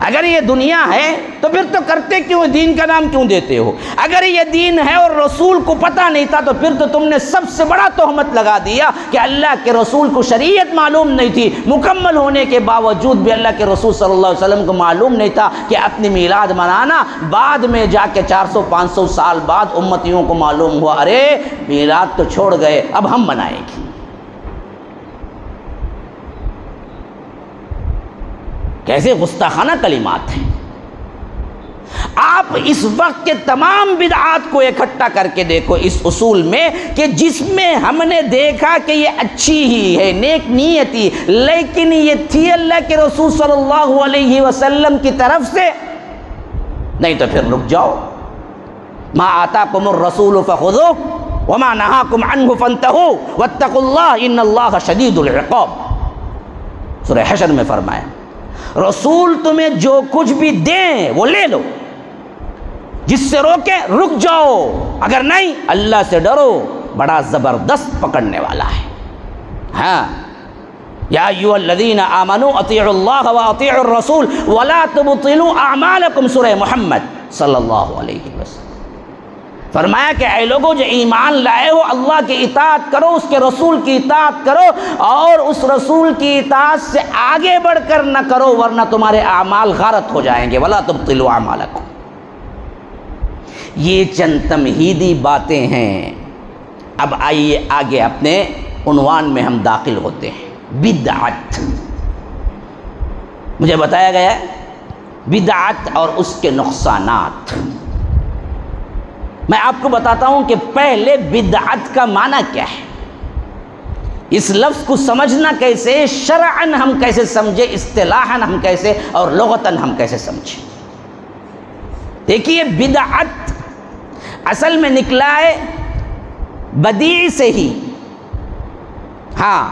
اگر یہ دنیا ہے تو پھر تو کرتے کیوں، دین کا نام کیوں دیتے ہو؟ اگر یہ دین ہے اور رسول کو پتہ نہیں تھا تو پھر تو تم نے سب سے بڑا تہمت لگا دیا کہ اللہ کے رسول کو شریعت معلوم نہیں تھی، مکمل ہونے کے باوجود بھی اللہ کے رسول صلی اللہ علیہ وسلم کو معلوم نہیں تھا کہ اپنی میلاد منانا، بعد میں جا کے 400-500 سال بعد امتیوں کو معلوم ہوا، ارے میلاد تو چھوڑ گئے، اب ہم منائیں گے۔ کیسے گستاخانہ کلمات ہیں۔ آپ اس وقت کے تمام بدعات کو اکٹھا کر کے دیکھو اس اصول میں کہ جس میں ہم نے دیکھا کہ یہ اچھی ہی ہے، نیک نیتی، لیکن یہ تھی اللہ کے رسول صلی اللہ علیہ وسلم کی طرف سے، نہیں تو پھر رک جاؤ۔ ما آتاکم الرسول فخذوہ وما نہاکم عنہ فانتہوا واتقوا اللہ ان اللہ شدید العقاب، سورہ حشر میں فرمایا رسول تمہیں جو کچھ بھی دیں وہ لے لو، جس سے روکے رک جاؤ، اگر نہیں اللہ سے ڈرو، بڑا زبردست پکڑنے والا ہے۔ ہاں، یا ایھا الذین آمنوا اطیعوا اللہ واطیعوا الرسول ولا تبطلوا اعمالکم، سورہ محمد صلی اللہ علیہ وسلم۔ فرمایا کہ اے لوگوں جو ایمان لائے ہو، اللہ کی اطاعت کرو، اس کے رسول کی اطاعت کرو، اور اس رسول کی اطاعت سے آگے بڑھ کر نہ کرو ورنہ تمہارے اعمال غارت ہو جائیں گے۔ ولا تبطلوا اعمالکم، یہ چند تمہیدی باتیں ہیں۔ اب آئیے آگے اپنے عنوان میں ہم داخل ہوتے ہیں۔ بدعت، مجھے بتایا گیا ہے بدعت اور اس کے نقصانات۔ میں آپ کو بتاتا ہوں کہ پہلے بدعت کا معنی کیا ہے، اس لفظ کو سمجھنا کیسے، شرعاً ہم کیسے سمجھے، اصطلاحاً ہم کیسے، اور لغتاً ہم کیسے سمجھیں۔ دیکھیے، بدعت اصل میں نکلا ہے بدیع سے ہی، ہاں،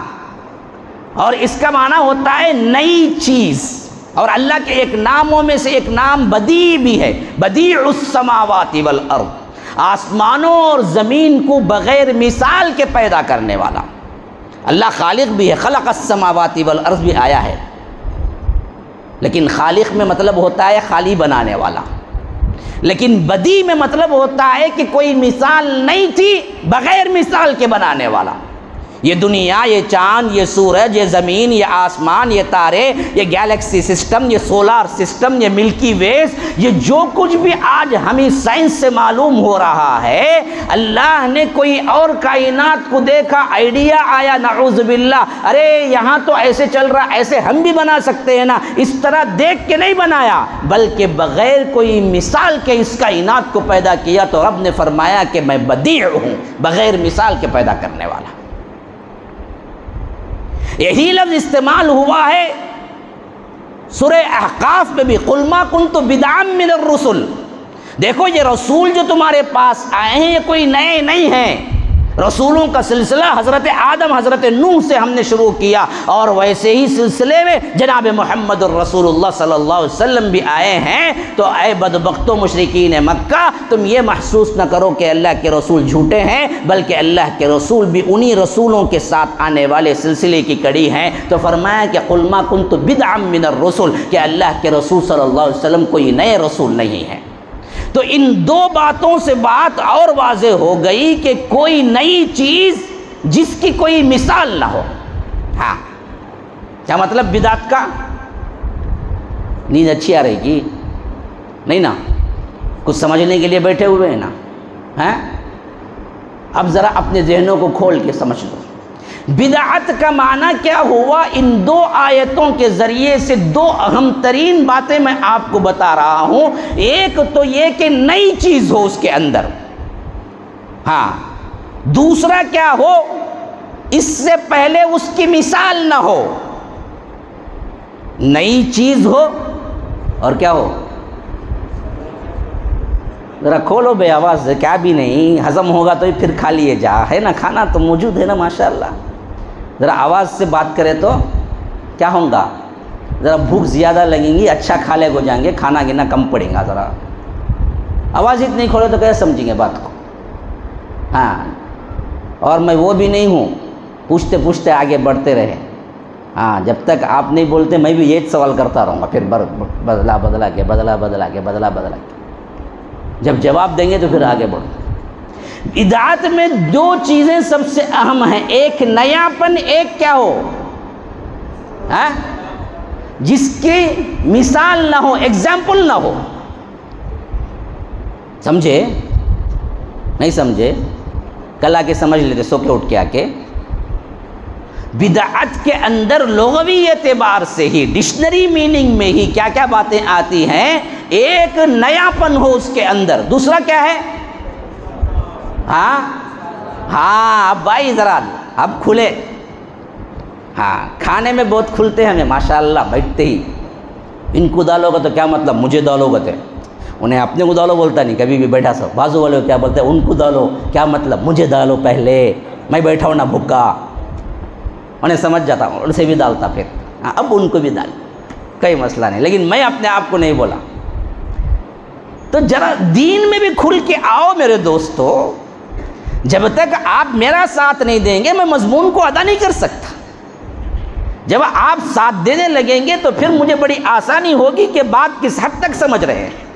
اور اس کا معنی ہوتا ہے نئی چیز، اور اللہ کے ایک ناموں میں سے ایک نام بدیع بھی ہے، بدیع السماوات والارض، آسمانوں اور زمین کو بغیر مثال کے پیدا کرنے والا۔ اللہ خالق بھی ہے، خلق السماوات والارض بھی آیا ہے، لیکن خالق میں مطلب ہوتا ہے خالی بنانے والا، لیکن بدیع میں مطلب ہوتا ہے کہ کوئی مثال نہیں تھی، بغیر مثال کے بنانے والا۔ یہ دنیا، یہ چاند، یہ سورج، یہ زمین، یہ آسمان، یہ تارے، یہ گیلیکسی سسٹم، یہ سولار سسٹم، یہ ملکی ویز، یہ جو کچھ بھی آج ہمیں سائنس سے معلوم ہو رہا ہے، اللہ نے کوئی اور کائنات کو دیکھا، آئیڈیا آیا، نعوذ باللہ، ارے یہاں تو ایسے چل رہا، ایسے ہم بھی بنا سکتے ہیں نا، اس طرح دیکھ کے نہیں بنایا، بلکہ بغیر کوئی مثال کے اس کائنات کو پیدا کیا۔ تو رب نے فرمایا کہ میں بدیع ہوں، بغیر مثال کے پیدا کرنے والا۔ یہی لفظ استعمال ہوا ہے سورہ احقاف میں بھی، قُلْ مَا كُنْتُ بِدْعًا مِّنَ الرُّسُلِ، دیکھو یہ رسول جو تمہارے پاس آئے ہیں یہ کوئی نئے نہیں ہیں، رسولوں کا سلسلہ حضرت آدم، حضرت نوح سے ہم نے شروع کیا، اور ویسے ہی سلسلے میں جناب محمد الرسول اللہ صلی اللہ علیہ وسلم بھی آئے ہیں۔ تو اے بدبختو مشرکین مکہ، تم یہ محسوس نہ کرو کہ اللہ کے رسول جھوٹے ہیں، بلکہ اللہ کے رسول بھی انہی رسولوں کے ساتھ آنے والے سلسلے کی کڑی ہیں۔ تو فرمایا کہ قُلْ مَا كُنْتُ بِدْعًا مِّنَ الرُّسُلِ، کہ اللہ کے رسول صلی اللہ علیہ وسلم کوئی نئے رسول نہیں ہیں۔ تو ان دو باتوں سے بات اور واضح ہو گئی کہ کوئی نئی چیز جس کی کوئی مثال نہ ہو۔ ہاں، کیا مطلب بدعت کا؟ نیند اچھی آ رہی کی نہیں نا؟ کچھ سمجھنے کے لیے بیٹھے ہوئے ہیں نا؟ ہیں؟ اب ذرا اپنے ذہنوں کو کھول کے سمجھ لو، بدعت کا معنی کیا ہوا۔ ان دو آیتوں کے ذریعے سے دو اہم ترین باتیں میں آپ کو بتا رہا ہوں۔ ایک تو یہ کہ نئی چیز ہو اس کے اندر، ہاں، دوسرا کیا ہو، اس سے پہلے اس کی مثال نہ ہو۔ نئی چیز ہو اور کیا ہو، ذرا کھولو بے آواز، کیا بھی نہیں، ہضم ہوگا تو پھر کھا لیے جا، ہے نا، کھانا تو موجود ہے نا ماشاءاللہ۔ ذرا آواز سے بات کرے تو کیا ہوں گا، ذرا بھوک زیادہ لگیں گی، اچھا کھا لے ہو جائیں گے، کھانا گنا کم پڑیں گا۔ ذرا آواز اتنی کھولے تو کیسے سمجھیں گے بات کو؟ ہاں، اور میں وہ بھی نہیں ہوں پوچھتے پوچھتے آگے بڑھتے رہے، ہاں، جب تک آپ نہیں بولتے میں بھی یہی سوال کرتا رہوں گا، پھر بدلا بدلا کے بدلا بدلا کے بدلا بدلا کے، جب جواب دیں گے تو پھر آگے بڑھو۔ بدعت میں دو چیزیں سب سے اہم ہیں، ایک نیاپن، ایک کیا ہو، ہاں، جس کی مثال نہ ہو، ایگزامپل نہ ہو۔ سمجھے؟ نہیں سمجھے؟ کل آ کے سمجھ لیتے، سو کے اٹھ کے آ کے۔ بدعت کے اندر لغوی اعتبار سے ہی، ڈکشنری میننگ میں ہی کیا کیا باتیں آتی ہیں، ایک نیاپن ہو اس کے اندر، دوسرا کیا ہے، ہاں ہاں، اب بھائی ذرا اب کھلے، ہاں، کھانے میں بہت کھلتے ہیں ہمیں ماشاءاللہ، بیٹھتے ہی ان کو ڈالو گا تو کیا مطلب، مجھے ڈالو گا، انہیں اپنے کو ڈالو بولتا نہیں کبھی بھی، بیٹھا سب بازو والے کو کیا بولتے ہیں، ان کو ڈالو، کیا مطلب، مجھے ڈالو پہلے، میں بیٹھا ہوں نا بھوکا، انہیں سمجھ جاتا ہوں، ان سے بھی ڈالتا پھر، ہاں، اب ان کو بھی ڈال، کوئی مسئلہ نہیں، لیکن میں اپنے آپ کو نہیں بولا۔ تو ذرا دین میں بھی کھل کے آؤ میرے دوستو۔ جب تک آپ میرا ساتھ نہیں دیں گے میں مضمون کو ادا نہیں کر سکتا۔ جب آپ ساتھ دینے لگیں گے تو پھر مجھے بڑی آسانی ہوگی کہ بات کس حد تک سمجھ رہے ہیں۔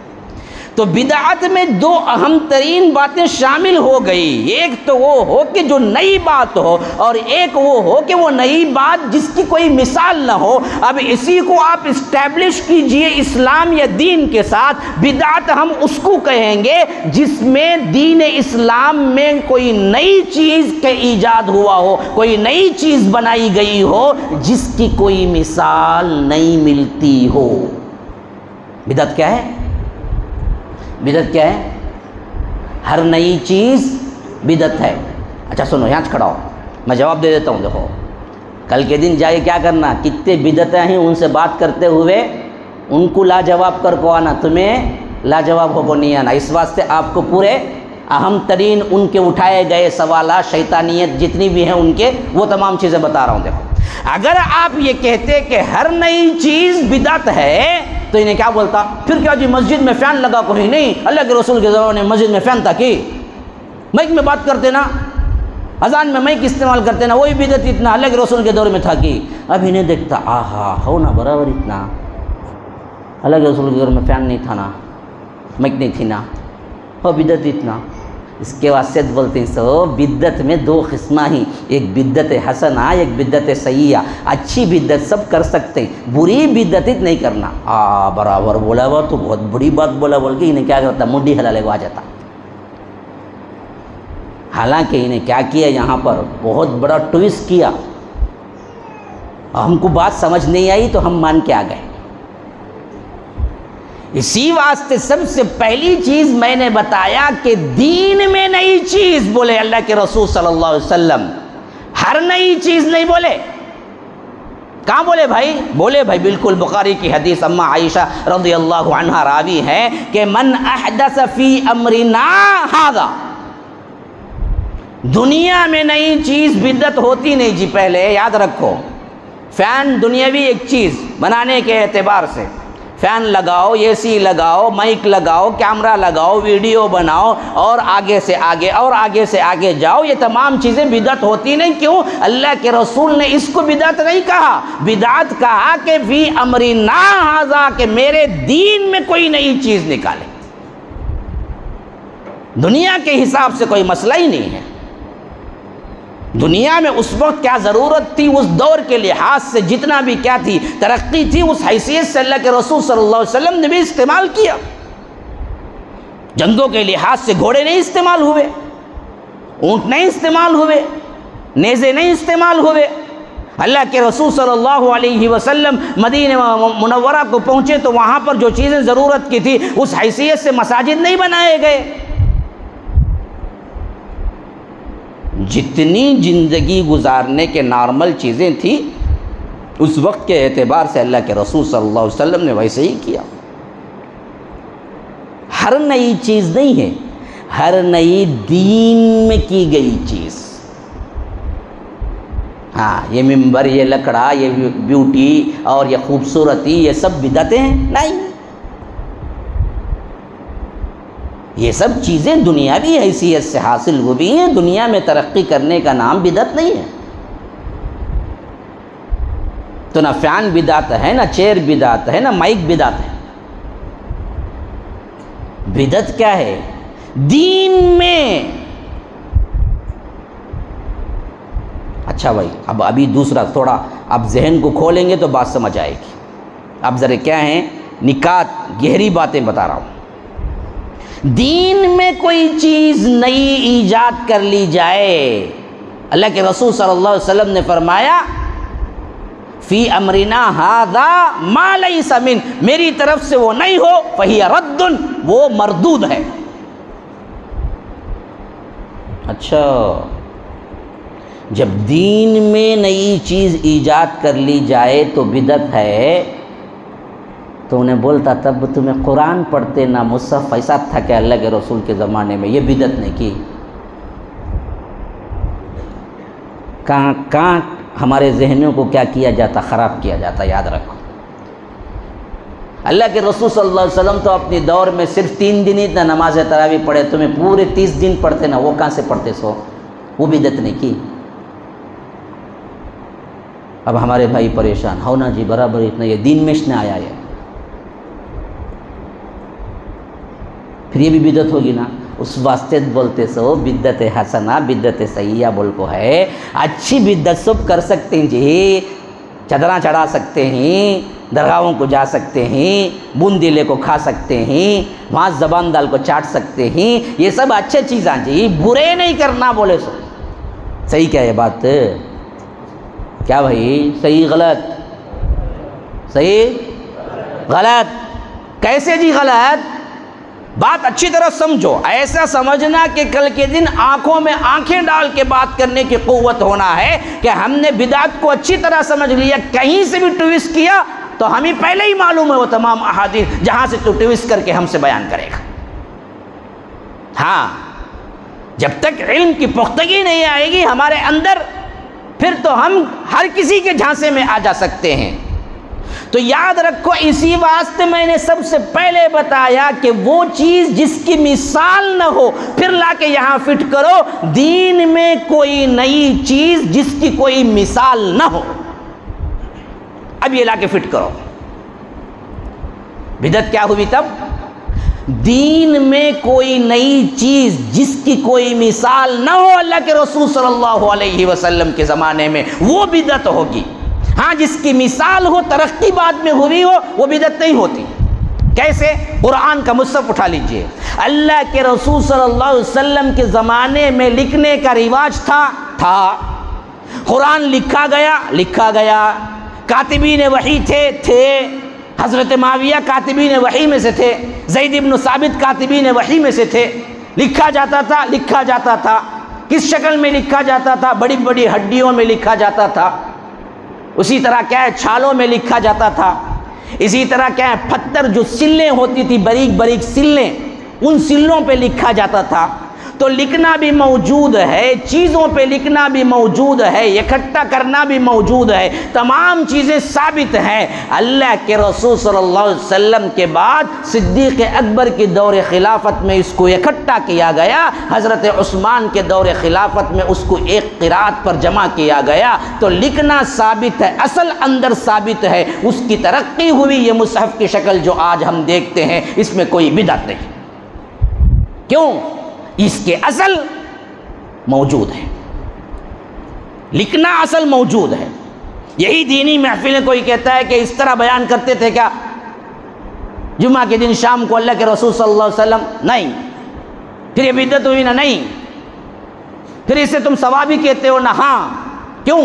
تو بدعت میں دو اہم ترین باتیں شامل ہو گئی، ایک تو وہ ہو کہ جو نئی بات ہو، اور ایک وہ ہو کہ وہ نئی بات جس کی کوئی مثال نہ ہو۔ اب اسی کو آپ اسٹیبلش کیجئے اسلام یا دین کے ساتھ۔ بدعت ہم اس کو کہیں گے جس میں دین اسلام میں کوئی نئی چیز کا ایجاد ہوا ہو، کوئی نئی چیز بنائی گئی ہو جس کی کوئی مثال نہیں ملتی ہو۔ بدعت کیا ہے؟ بدعت کیا ہے؟ ہر نئی چیز بدعت ہے۔ اچھا سنو، یہاں کھڑا ہو، میں جواب دے دیتا ہوں۔ دیکھو کل کے دن جائے کیا کرنا، کتنے بدعتیں ہیں ان سے بات کرتے ہوئے ان کو لاجواب کر کو آنا، تمہیں لاجواب ہو کو نہیں آنا۔ اس واسطے آپ کو پورے اہم ترین ان کے اٹھائے گئے سوالات، شیطانیت جتنی بھی ہیں ان کے، وہ تمام چیزیں بتا رہا ہوں۔ دیکھو اگر آپ یہ کہتے کہ ہر نئی چیز بدعت ہے تو انہیں کیا بولتا؟ پھر کیا جی مسجد میں فین لگا کوئی نہیں، اللہ کے رسول کے زمانے میں مسجد میں فین تھا کی؟ مائک میں بات کرتے نا، اذان میں مائک استعمال کرتے نا، وہی بدعت اتنا اللہ کے رسول کے دور میں تھا کی؟ اب انہیں دیکھتا آہا ہو نا برابر اتنا، اللہ کے رسول کے دور میں فین نہیں تھا نا، مائک نہیں تھی نا، ہو بدعت اتنا۔ اس کے واسطے بولتے ہیں سو بدعت میں دو قسمہ ہی، ایک بدعت حسنہ، ایک بدعت سیئہ۔ اچھی بدعت سب کر سکتے ہیں، بری بدعت نہیں کرنا۔ برابر بولا وہ تو بہت بڑی بات بولا بول کے انہیں کیا کرتا، منڈی ہلا لے کو آ جاتا۔ حالانکہ انہیں کیا کیا یہاں پر بہت بڑا ٹویسٹ کیا، ہم کو بات سمجھ نہیں آئی تو ہم مان کے آ گئے۔ اسی واسطے سب سے پہلی چیز میں نے بتایا کہ دین میں نئی چیز بولے اللہ کے رسول صلی اللہ علیہ وسلم، ہر نئی چیز نہیں بولے۔ کہاں بولے بھائی؟ بولے بھائی بالکل بخاری کی حدیث، اما عائشہ رضی اللہ عنہا راوی ہے کہ من احدث فی امرنا ھذا، دنیا میں نئی چیز بدعت ہوتی نہیں جی۔ پہلے یاد رکھو، فین دنیاوی ایک چیز بنانے کے اعتبار سے، فین لگاؤ، اے سی لگاؤ، مائک لگاؤ، کیمرہ لگاؤ، ویڈیو بناؤ، اور آگے سے آگے اور آگے سے آگے جاؤ، یہ تمام چیزیں بدعت ہوتی نہیں۔ کیوں؟ اللہ کے رسول نے اس کو بدعت نہیں کہا، بدعت کہا کہ فی امرنا ھذا، کہ میرے دین میں کوئی نئی چیز نکالے۔ دنیا کے حساب سے کوئی مسئلہ ہی نہیں ہے، دنیا میں اس وقت کیا ضرورت تھی، اس دور کے لحاظ سے جتنا بھی کیا تھی ترقی تھی، اس حیثیت سے اللہ کے رسول صلی اللہ علیہ وسلم نے بھی استعمال کیا۔ جنگوں کے لحاظ سے گھوڑے نہیں استعمال ہوئے، اونٹ نہیں استعمال ہوئے، نیزے نہیں استعمال ہوئے۔ اللہ کے رسول صلی اللہ علیہ وسلم مدینہ منورہ کو پہنچے تو وہاں پر جو چیزیں ضرورت کی تھی اس حیثیت سے مساجد نہیں بنائے گئے۔ جتنی زندگی گزارنے کے نارمل چیزیں تھیں اس وقت کے اعتبار سے اللہ کے رسول صلی اللہ علیہ وسلم نے ویسے ہی کیا۔ ہر نئی چیز نہیں ہے، ہر نئی دین میں کی گئی چیز۔ ہاں یہ ممبر، یہ لکڑا، یہ بیوٹی اور یہ خوبصورتی، یہ سب بدعتیں ہیں؟ نہیں، یہ سب چیزیں دنیاوی حیثیت سے حاصل ہوئی ہیں، دنیا میں ترقی کرنے کا نام بدعت نہیں ہے۔ تو نہ فین بدعت ہے، نہ چیئر بدعت ہے، نہ مائک بدعت ہے۔ بدعت کیا ہے؟ دین میں۔ اچھا بھائی، اب ابھی دوسرا تھوڑا اب ذہن کو کھولیں گے تو بات سمجھ آئے گی۔ اب ذرا کیا ہیں نکات، گہری باتیں بتا رہا ہوں۔ دین میں کوئی چیز نئی ایجاد کر لی جائے، اللہ کے رسول صلی اللہ علیہ وسلم نے فرمایا فی امرنا ھذا ما لیس من، میری طرف سے وہ نہیں ہو فہی رد، وہ مردود ہے۔ اچھا، جب دین میں نئی چیز ایجاد کر لی جائے تو بدعت ہے، تو انہیں بولتا تب تمہیں قرآن پڑھتے نہ مصحف ایسا تھا کہ اللہ کے رسول کے زمانے میں یہ بدعت نہیں کی؟ کہاں ہمارے ذہنوں کو کیا کیا جاتا، خراب کیا جاتا، یاد رکھو۔ اللہ کے رسول صلی اللہ علیہ وسلم تو اپنے دور میں صرف 3 دن ہی نماز تراویح پڑھے، تمہیں پورے 30 دن پڑھتے نا، وہ کہاں سے پڑھتے سو؟ وہ بدعت نہیں کی۔ اب ہمارے بھائی پریشان ہو نا جی، برابر اتنا یہ دین میں نہ آیا ہے، پھر یہ بھی بدعت ہوگی نا۔ اس واسطے بولتے سو بدعت حسنہ بدعت سیئہ بول کو ہے، اچھی بدعت سب کر سکتے ہیں جی، چادراں چڑھا سکتے ہیں، درگاہوں کو جا سکتے ہیں، بوندیلے کو کھا سکتے ہیں، وہاں زبان دال کو چاٹ سکتے ہیں، یہ سب اچھے چیزاں جی، برے نہیں کرنا بولے سو۔ صحیح کیا یہ بات؟ کیا بھائی صحیح غلط؟ صحیح غلط کیسے جی غلط؟ بات اچھی طرح سمجھو، ایسا سمجھنا کہ کل کے دن آنکھوں میں آنکھیں ڈال کے بات کرنے کی قوت ہونا ہے کہ ہم نے بدعت کو اچھی طرح سمجھ لیا، کہیں سے بھی ٹویسٹ کیا تو ہمیں پہلے ہی معلوم ہے وہ تمام احادیث جہاں سے تو ٹویسٹ کر کے ہم سے بیان کرے گا۔ ہاں، جب تک علم کی پختگی نہیں آئے گی ہمارے اندر، پھر تو ہم ہر کسی کے جھانسے میں آ جا سکتے ہیں۔ تو یاد رکھو، اسی واسطے میں نے سب سے پہلے بتایا کہ وہ چیز جس کی مثال نہ ہو پھر لا کے یہاں فٹ کرو۔ دین میں کوئی نئی چیز جس کی کوئی مثال نہ ہو، اب یہ لا کے فٹ کرو۔ بدعت کیا ہوئی تب؟ دین میں کوئی نئی چیز جس کی کوئی مثال نہ ہو اللہ کے رسول صلی اللہ علیہ وسلم کے زمانے میں، وہ بدعت ہوگی۔ ہاں، جس کی مثال ہو، ترقی بعد میں ہوئی ہو، وہ بدعت نہیں ہوتی۔ کیسے؟ قرآن کا مصحف اٹھا لیجئے، اللہ کے رسول صلی اللہ علیہ وسلم کے زمانے میں لکھنے کا رواج تھا، قرآن لکھا گیا، کاتبین وحی تھے، حضرت معاویہ کاتبین وحی میں سے تھے، زید بن ثابت کاتبین وحی میں سے تھے، لکھا جاتا تھا۔ کس شکل میں لکھا جاتا تھا؟ بڑی بڑی ہڈیوں میں لکھا جاتا تھا، اسی طرح کیا ہے چھالوں میں لکھا جاتا تھا، اسی طرح کیا ہے پتھر جو سلیں ہوتی تھی، باریک سلیں، ان سلوں پہ لکھا جاتا تھا۔ تو لکھنا بھی موجود ہے، چیزوں پہ لکھنا بھی موجود ہے، اکٹھا کرنا بھی موجود ہے، تمام چیزیں ثابت ہیں۔ اللہ کے رسول صلی اللہ علیہ وسلم کے بعد صدیق اکبر کے دور خلافت میں اس کو اکٹھا کیا گیا، حضرت عثمان کے دور خلافت میں اس کو ایک قرات پر جمع کیا گیا۔ تو لکھنا ثابت ہے، اصل اندر ثابت ہے، اس کی ترقی ہوئی۔ یہ مصحف کی شکل جو آج ہم دیکھتے ہیں، اس میں کوئی بدعت نہیں۔ کیوں؟ اس کے اصل موجود ہے، لکھنا اصل موجود ہے۔ یہی دینی محفلیں کوئی کہتا ہے کہ اس طرح بیان کرتے تھے کیا جمعہ کے دن شام کو اللہ کے رسول صلی اللہ علیہ وسلم؟ نہیں۔ پھر یہ بدعت ہوئی نا؟ نہیں۔ پھر اسے تم ثوابی کہتے ہو نا؟ ہاں۔ کیوں؟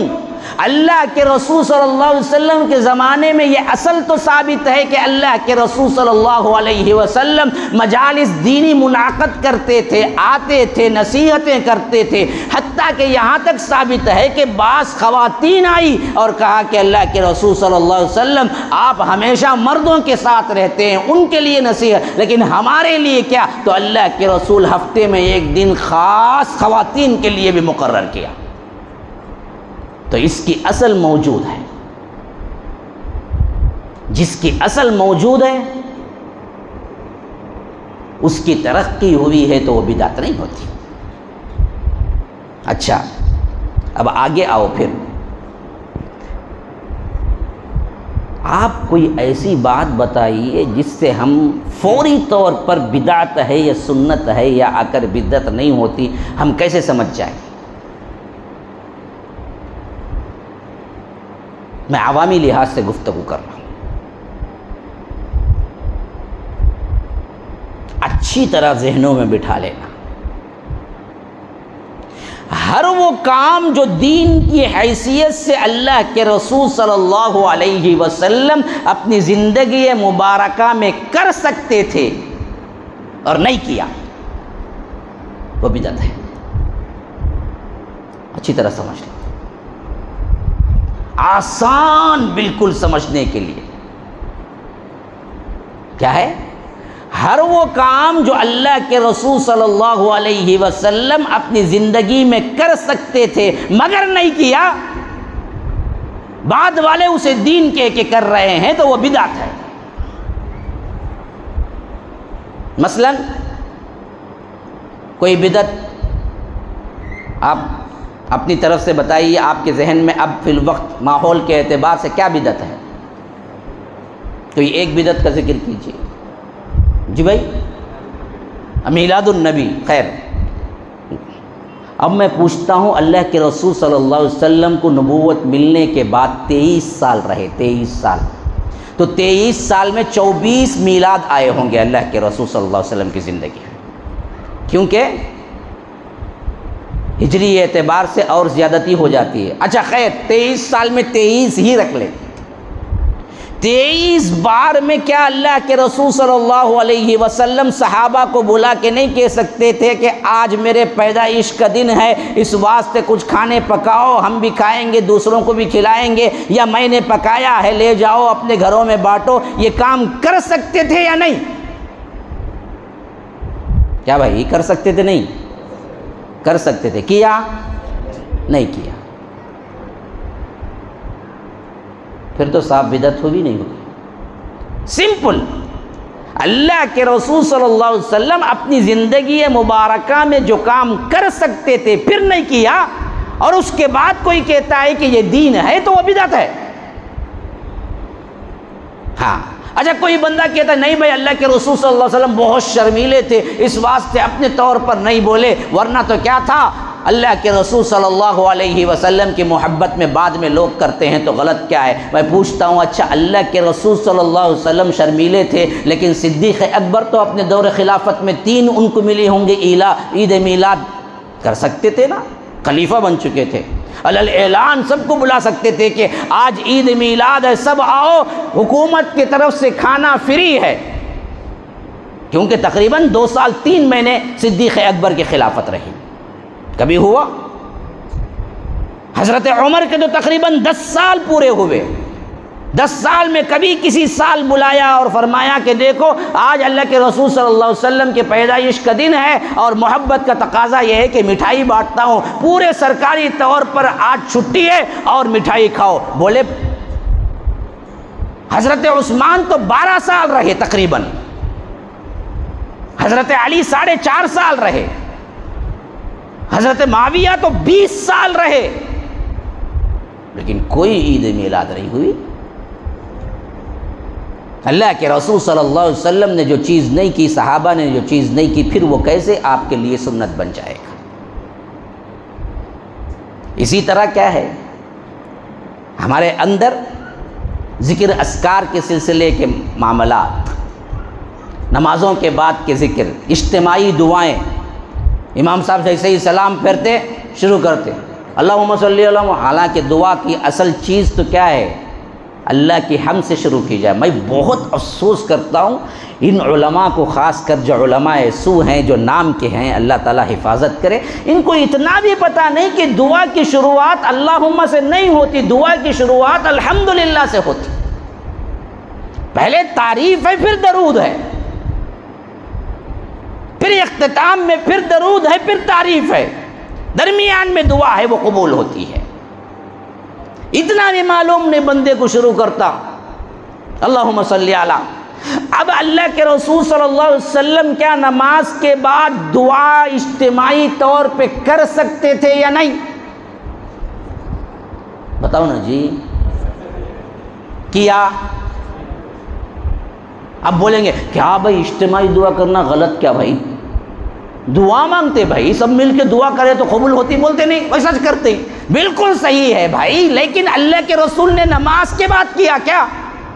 اللہ کے رسول صلی اللہ علیہ وسلم کے زمانے میں یہ اصل تو ثابت ہے کہ اللہ کے رسول صلی اللہ علیہ وسلم مجالس دینی منعقد کرتے تھے، آتے تھے، نصیحتیں کرتے تھے، حتیٰ کہ یہاں تک ثابت ہے کہ بعض خواتین آئی اور کہا کہ اللہ کے رسول صلی اللہ علیہ وسلم آپ ہمیشہ مردوں کے ساتھ رہتے ہیں، ان کے لیے نصیحت، لیکن ہمارے لیے کیا؟ تو اللہ کے رسول ہفتے میں ایک دن خاص خواتین کے لیے بھی مقرر کیا۔ تو اس کی اصل موجود ہے، جس کی اصل موجود ہے اس کی ترقی ہوئی ہے تو وہ بدعت نہیں ہوتی۔ اچھا، اب آگے آؤ، پھر آپ کوئی ایسی بات بتائیے جس سے ہم فوری طور پر بدعت ہے یا سنت ہے یا آ کر بدعت نہیں ہوتی، ہم کیسے سمجھ جائیں؟ میں عوامی لحاظ سے گفتگو کر رہا ہوں، اچھی طرح ذہنوں میں بٹھا لینا۔ ہر وہ کام جو دین کی حیثیت سے اللہ کے رسول صلی اللہ علیہ وسلم اپنی زندگی مبارکہ میں کر سکتے تھے اور نہیں کیا، وہ بدعت ہے۔ اچھی طرح سمجھ لیں، آسان بالکل سمجھنے کے لیے کیا ہے؟ ہر وہ کام جو اللہ کے رسول صلی اللہ علیہ وسلم اپنی زندگی میں کر سکتے تھے مگر نہیں کیا، بعد والے اسے دین کہہ کے کر رہے ہیں، تو وہ بدعت ہے۔ مثلا کوئی بدعت آپ اپنی طرف سے بتائیے، آپ کے ذہن میں اب فی الوقت ماحول کے اعتبار سے کیا بدعت ہے؟ کوئی ایک بدعت کا ذکر کیجیے۔ جی بھائی، میلاد النبی۔ خیر، اب میں پوچھتا ہوں، اللہ کے رسول صلی اللہ علیہ وسلم کو نبوت ملنے کے بعد 23 سال رہے، 23 سال، تو 23 سال میں 24 میلاد آئے ہوں گے اللہ کے رسول صلی اللہ علیہ وسلم کی زندگی میں، کیونکہ ہجری اعتبار سے اور زیادتی ہو جاتی ہے۔ اچھا خیر، 23 سال میں 23 ہی رکھ لیں، 23 بار میں کیا اللہ کے رسول صلی اللہ علیہ وسلم صحابہ کو بلا کے نہیں کہہ سکتے تھے کہ آج میرے پیدائش کا دن ہے، اس واسطے کچھ کھانے پکاؤ، ہم بھی کھائیں گے، دوسروں کو بھی کھلائیں گے، یا میں نے پکایا ہے لے جاؤ اپنے گھروں میں بانٹو؟ یہ کام کر سکتے تھے یا نہیں؟ کیا بھائی کر سکتے تھے؟ نہیں کر سکتے تھے، کیا نہیں کیا؟ پھر تو صاحب بدعت ہوئی نہیں ہوئی۔ سمپل، اللہ کے رسول صلی اللہ علیہ وسلم اپنی زندگی مبارکہ میں جو کام کر سکتے تھے پھر نہیں کیا، اور اس کے بعد کوئی کہتا ہے کہ یہ دین ہے تو وہ بدعت ہے۔ ہاں اچھا، کوئی بندہ کہتا ہے نہیں بھائی اللہ کے رسول صلی اللہ علیہ وسلم بہت شرمیلے تھے، اس واسطے اپنے طور پر نہیں بولے، ورنہ تو کیا تھا، اللہ کے رسول صلی اللہ علیہ وسلم کی محبت میں بعد میں لوگ کرتے ہیں تو غلط کیا ہے؟ میں پوچھتا ہوں، اچھا اللہ کے رسول صلی اللہ علیہ وسلم شرمیلے تھے، لیکن صدیق اکبر تو اپنے دور خلافت میں 3 ان کو ملی ہوں گے عید میلاد، کر سکتے تھے نا، خلیفہ بن چکے تھے، علی اعلان سب کو بلا سکتے تھے کہ آج عید میلاد ہے، سب آؤ، حکومت کی طرف سے کھانا فری ہے، کیونکہ تقریباً 2 سال 3 مہینے صدیق اکبر کی خلافت رہی۔ کبھی ہوا؟ حضرت عمر کے تو تقریباً 10 سال پورے ہوئے، 10 سال میں کبھی کسی سال بلایا اور فرمایا کہ دیکھو آج اللہ کے رسول صلی اللہ علیہ وسلم کے پیدائش کا دن ہے اور محبت کا تقاضا یہ ہے کہ مٹھائی بانٹتا ہوں، پورے سرکاری طور پر آج چھٹی ہے اور مٹھائی کھاؤ؟ بولے۔ حضرت عثمان تو 12 سال رہے تقریباً، حضرت علی 4.5 سال رہے، حضرت معاویہ تو 20 سال رہے، لیکن کوئی عید میلاد نہیں ہوئی۔ اللہ کے رسول صلی اللہ علیہ وسلم نے جو چیز نہیں کی، صحابہ نے جو چیز نہیں کی، پھر وہ کیسے آپ کے لیے سنت بن جائے گا؟ اسی طرح کیا ہے، ہمارے اندر ذکر اذکار کے سلسلے کے معاملات، نمازوں کے بعد کے ذکر، اجتماعی دعائیں، امام صاحب جیسے ہی سلام پھیرتے شروع کرتے اللہم صلی علی محمد، حالانکہ دعا کی اصل چیز تو کیا ہے؟ اللہ کی حمد سے شروع کی جائے۔ میں بہت افسوس کرتا ہوں ان علماء کو، خاص کر جو علماء سو ہیں، جو نام کے ہیں، اللہ تعالیٰ حفاظت کرے، ان کو اتنا بھی پتہ نہیں کہ دعا کی شروعات اللہم سے نہیں ہوتی، دعا کی شروعات الحمدللہ سے ہوتی۔ پہلے تعریف ہے، پھر درود ہے، پھر اختتام میں پھر درود ہے، پھر تعریف ہے، درمیان میں دعا ہے، وہ قبول ہوتی ہے۔ اتنا بھی معلوم نہیں بندے کو شروع کرتا اللہم صلی علی۔ اب اللہ کے رسول صلی اللہ علیہ وسلم کیا نماز کے بعد دعا اجتماعی طور پہ کر سکتے تھے یا نہیں؟ بتاؤ نا جی، کیا؟ اب بولیں گے کیا بھائی اجتماعی دعا کرنا غلط؟ کیا بھائی دعا مانگتے بھائی سب مل کے دعا کرے تو قبول ہوتی، بولتے نہیں ویسا کرتے، بالکل صحیح ہے بھائی، لیکن اللہ کے رسول نے نماز کے بعد کیا کیا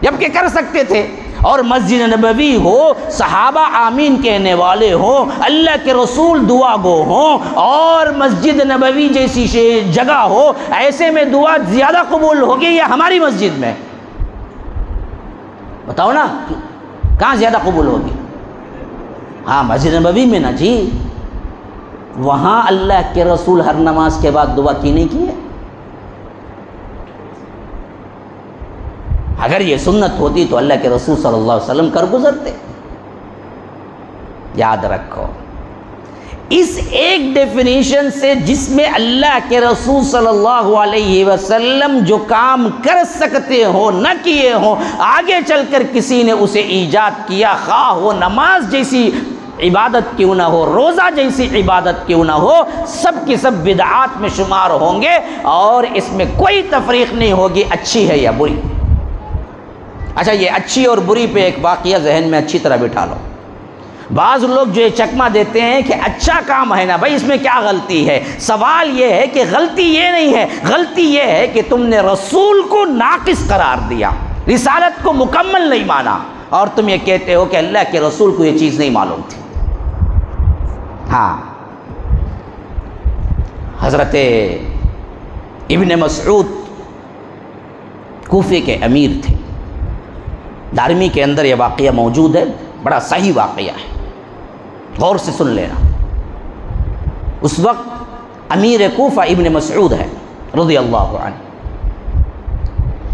جبکہ کر سکتے تھے؟ اور مسجد نبوی ہو، صحابہ آمین کہنے والے ہوں، اللہ کے رسول دعا گو ہوں، اور مسجد نبوی جیسی جگہ ہو، ایسے میں دعا زیادہ قبول ہوگی یا ہماری مسجد میں؟ بتاؤ نا کہاں زیادہ قبول ہوگی؟ ہاں مسجد نبوی میں نا جی، وہاں اللہ کے رسول ہر نماز کے بعد دعا کی نہیں کی ہے؟ اگر یہ سنت ہوتی تو اللہ کے رسول صلی اللہ علیہ وسلم کر گزرتے۔ یاد رکھو، اس ایک ڈیفینیشن سے جس میں اللہ کے رسول صلی اللہ علیہ وسلم جو کام کر سکتے ہو نہ کیے ہوں، آگے چل کر کسی نے اسے ایجاد کیا، خواہ وہ نماز جیسی عبادت کیوں نہ ہو، روزہ جیسی عبادت کیوں نہ ہو، سب کی سب بدعات میں شمار ہوں گے، اور اس میں کوئی تفریق نہیں ہوگی اچھی ہے یا بری۔ اچھا، یہ اچھی اور بری پہ ایک واقعہ ذہن میں اچھی طرح بٹھا لو۔ بعض لوگ جو یہ چکمہ دیتے ہیں کہ اچھا کام ہے نا بھائی، اس میں کیا غلطی ہے؟ سوال یہ ہے کہ غلطی یہ نہیں ہے، غلطی یہ ہے کہ تم نے رسول کو ناقص قرار دیا، رسالت کو مکمل نہیں مانا، اور تم یہ کہتے ہو کہ اللہ کے رسول کو یہ چیز نہیں معلوم تھی۔ ہاں، حضرت ابن مسعود کوفے کے امیر تھے، دارمی کے اندر یہ واقعہ موجود ہے، بڑا صحیح واقعہ ہے، غور سے سن لینا۔ اس وقت امیر کوفہ ابن مسعود ہے رضی اللہ عنہ۔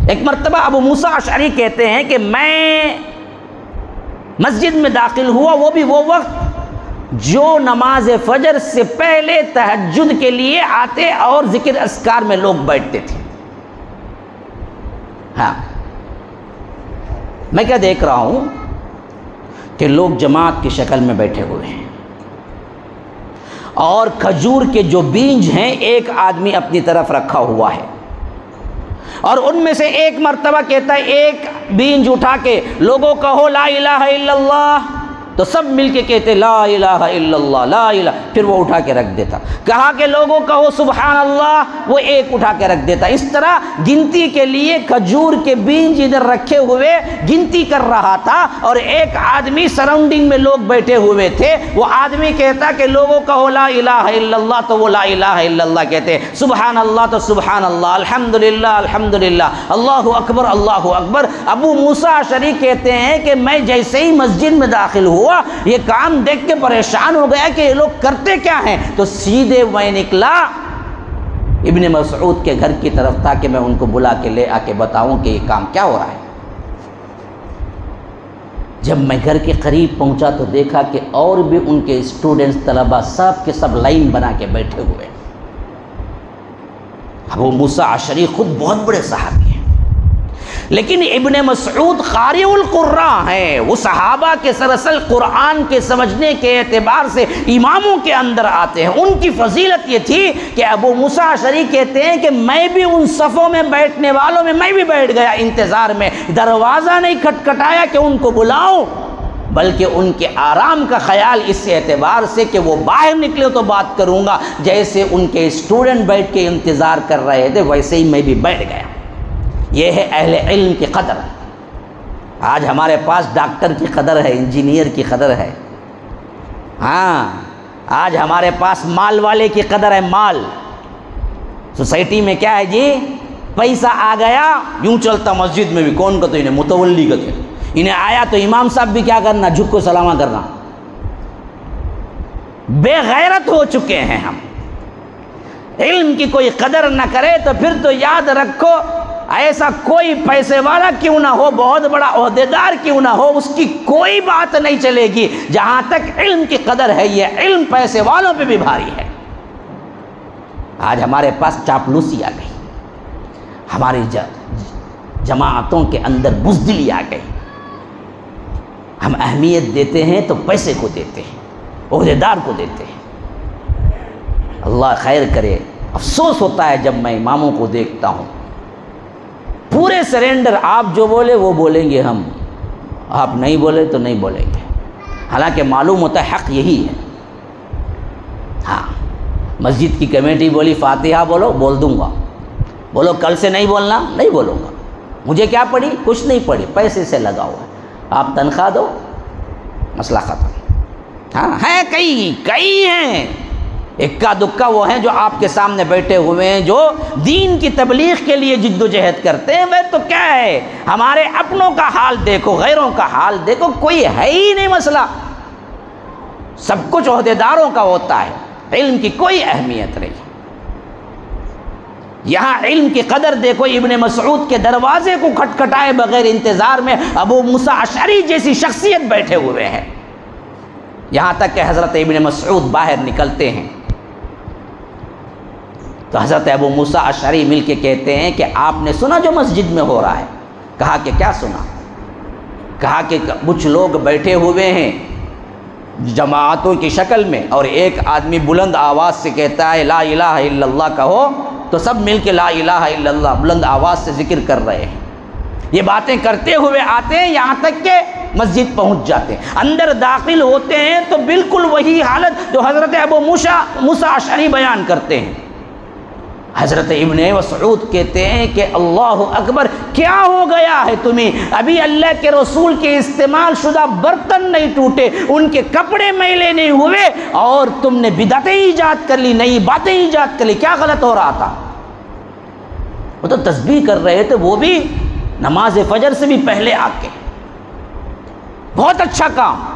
ایک مرتبہ ابو موسیٰ اشعری کہتے ہیں کہ میں مسجد میں داخل ہوا، وہ بھی وہ وقت جو نماز فجر سے پہلے تہجد کے لیے آتے اور ذکر اذکار میں لوگ بیٹھتے تھے۔ ہاں، میں کیا دیکھ رہا ہوں کہ لوگ جماعت کی شکل میں بیٹھے ہوئے ہیں، اور کھجور کے جو بیج ہیں ایک آدمی اپنی طرف رکھا ہوا ہے، اور ان میں سے ایک مرتبہ کہتا ہے ایک بیج اٹھا کے لوگوں کہو لا الہ الا اللہ، تو سب مل کے کہتے لا الہ الا اللہ لا الہ، پھر وہ اٹھا کے رکھ دیتا۔ کہا کہ لوگوں کہو سبحان اللہ، وہ ایک اٹھا کے رکھ دیتا۔ اس طرح گنتی کے لیے کھجور کے بیج ادھر رکھے ہوئے گنتی کر رہا تھا، اور ایک آدمی سراؤنڈنگ میں لوگ بیٹھے ہوئے تھے، وہ آدمی کہتا کہ لوگوں کہو لا الہ الا اللہ، تو وہ لا الہ الا اللہ کہتے، سبحان اللہ تو سبحان اللہ، الحمدللہ الحمدللہ، اللہ اکبر اللہ اکبر۔ ابو موسیٰ اشعری کہتے ہیں کہ میں جیسے ہی مسجد میں داخل ہوا، یہ کام دیکھ کے پریشان ہو گیا کہ یہ لوگ کرتے کیا ہیں، تو سیدھے میں نکلا ابن مسعود کے گھر کی طرف تاکہ میں ان کو بلا کے لے آ کے بتاؤں کہ یہ کام کیا ہو رہا ہے۔ جب میں گھر کے قریب پہنچا تو دیکھا کہ اور بھی ان کے اسٹوڈنٹس طلبہ سب کے سب لائن بنا کے بیٹھے ہوئے۔ ابو موسیٰ اشعری خود بہت بڑے صحابی ہیں، لیکن ابن مسعود قاری القراء ہیں، وہ صحابہ کے سراسر قرآن کے سمجھنے کے اعتبار سے اماموں کے اندر آتے ہیں۔ ان کی فضیلت یہ تھی کہ ابو موسیٰ اشعری کہتے ہیں کہ میں بھی ان صفوں میں بیٹھنے والوں میں میں بھی بیٹھ گیا انتظار میں، دروازہ نہیں کھٹکھٹایا کہ ان کو بلاؤں، بلکہ ان کے آرام کا خیال اس اعتبار سے کہ وہ باہر نکلے تو بات کروں گا، جیسے ان کے اسٹوڈنٹ بیٹھ کے انتظار کر رہے تھے ویسے ہی میں بھی بیٹھ گیا۔ یہ ہے اہل علم کی قدر۔ آج ہمارے پاس ڈاکٹر کی قدر ہے، انجینئر کی قدر ہے، ہاں آج ہمارے پاس مال والے کی قدر ہے، مال۔ سوسائٹی میں کیا ہے جی، پیسہ آ گیا یوں چلتا، مسجد میں بھی کون کا تو انہیں متولی کا تھے، انہیں آیا تو امام صاحب بھی کیا کرنا، جھک کو سلامہ کرنا۔ بے غیرت ہو چکے ہیں ہم، علم کی کوئی قدر نہ کرے تو پھر تو یاد رکھو ایسا کوئی پیسے والا کیوں نہ ہو، بہت بڑا عہدیدار کیوں نہ ہو، اس کی کوئی بات نہیں چلے گی جہاں تک علم کی قدر ہے۔ یہ علم پیسے والوں پہ بھی بھاری ہے۔ آج ہمارے پاس چاپلوسی آ گئی، ہماری جماعتوں کے اندر بزدلی آ گئی، ہم اہمیت دیتے ہیں تو پیسے کو دیتے ہیں، عہدیدار کو دیتے ہیں۔ اللہ خیر کرے، افسوس ہوتا ہے جب میں اماموں کو دیکھتا ہوں، پورے سرینڈر، آپ جو بولے وہ بولیں گے ہم، آپ نہیں بولے تو نہیں بولیں گے، حالانکہ معلوم ہوتا ہے حق یہی ہے۔ ہاں، مسجد کی کمیٹی بولی فاتحہ بولو، بول دوں گا، بولو کل سے نہیں بولنا، نہیں بولوں گا، مجھے کیا پڑی، کچھ نہیں پڑی، پیسے سے لگا ہوا ہے، آپ تنخواہ دو، مسئلہ ختم۔ ہاں ہیں، کئی ہیں، اکا دکا وہ ہیں جو آپ کے سامنے بیٹھے ہوئے ہیں، جو دین کی تبلیغ کے لیے جد و جہد کرتے ہیں۔ وہ تو کیا ہے، ہمارے اپنوں کا حال دیکھو، غیروں کا حال دیکھو، کوئی ہے ہی نہیں مسئلہ، سب کچھ عہدیداروں کا ہوتا ہے، علم کی کوئی اہمیت نہیں۔ یہاں علم کی قدر دیکھو، ابن مسعود کے دروازے کو کھٹکھٹائے بغیر انتظار میں ابو موسیٰ اشعری جیسی شخصیت بیٹھے ہوئے ہیں، یہاں تک کہ حضرت ابن مسعود باہر نکلتے ہیں تو حضرت ابو موسیٰ اشعری مل کے کہتے ہیں کہ آپ نے سنا جو مسجد میں ہو رہا ہے؟ کہا کہ کیا سنا؟ کہا کہ کچھ لوگ بیٹھے ہوئے ہیں جماعتوں کی شکل میں، اور ایک آدمی بلند آواز سے کہتا ہے لا الہ الا اللہ کہو، تو سب مل کے لا الہ الا اللہ بلند آواز سے ذکر کر رہے ہیں۔ یہ باتیں کرتے ہوئے آتے ہیں یہاں تک کہ مسجد پہنچ جاتے ہیں، اندر داخل ہوتے ہیں تو بالکل وہی حالت جو حضرت ابو موسیٰ اشعری بیان کرتے ہیں۔ حضرت ابن مسعود کہتے ہیں کہ اللہ اکبر، کیا ہو گیا ہے تمہیں؟ ابھی اللہ کے رسول کے استعمال شدہ برتن نہیں ٹوٹے، ان کے کپڑے میلے نہیں ہوئے، اور تم نے بدعتیں ایجاد کر لی، نئی باتیں ایجاد کر لی۔ کیا غلط ہو رہا تھا؟ وہ تو تسبیح کر رہے تھے، وہ بھی نماز فجر سے بھی پہلے آ کے، بہت اچھا کام۔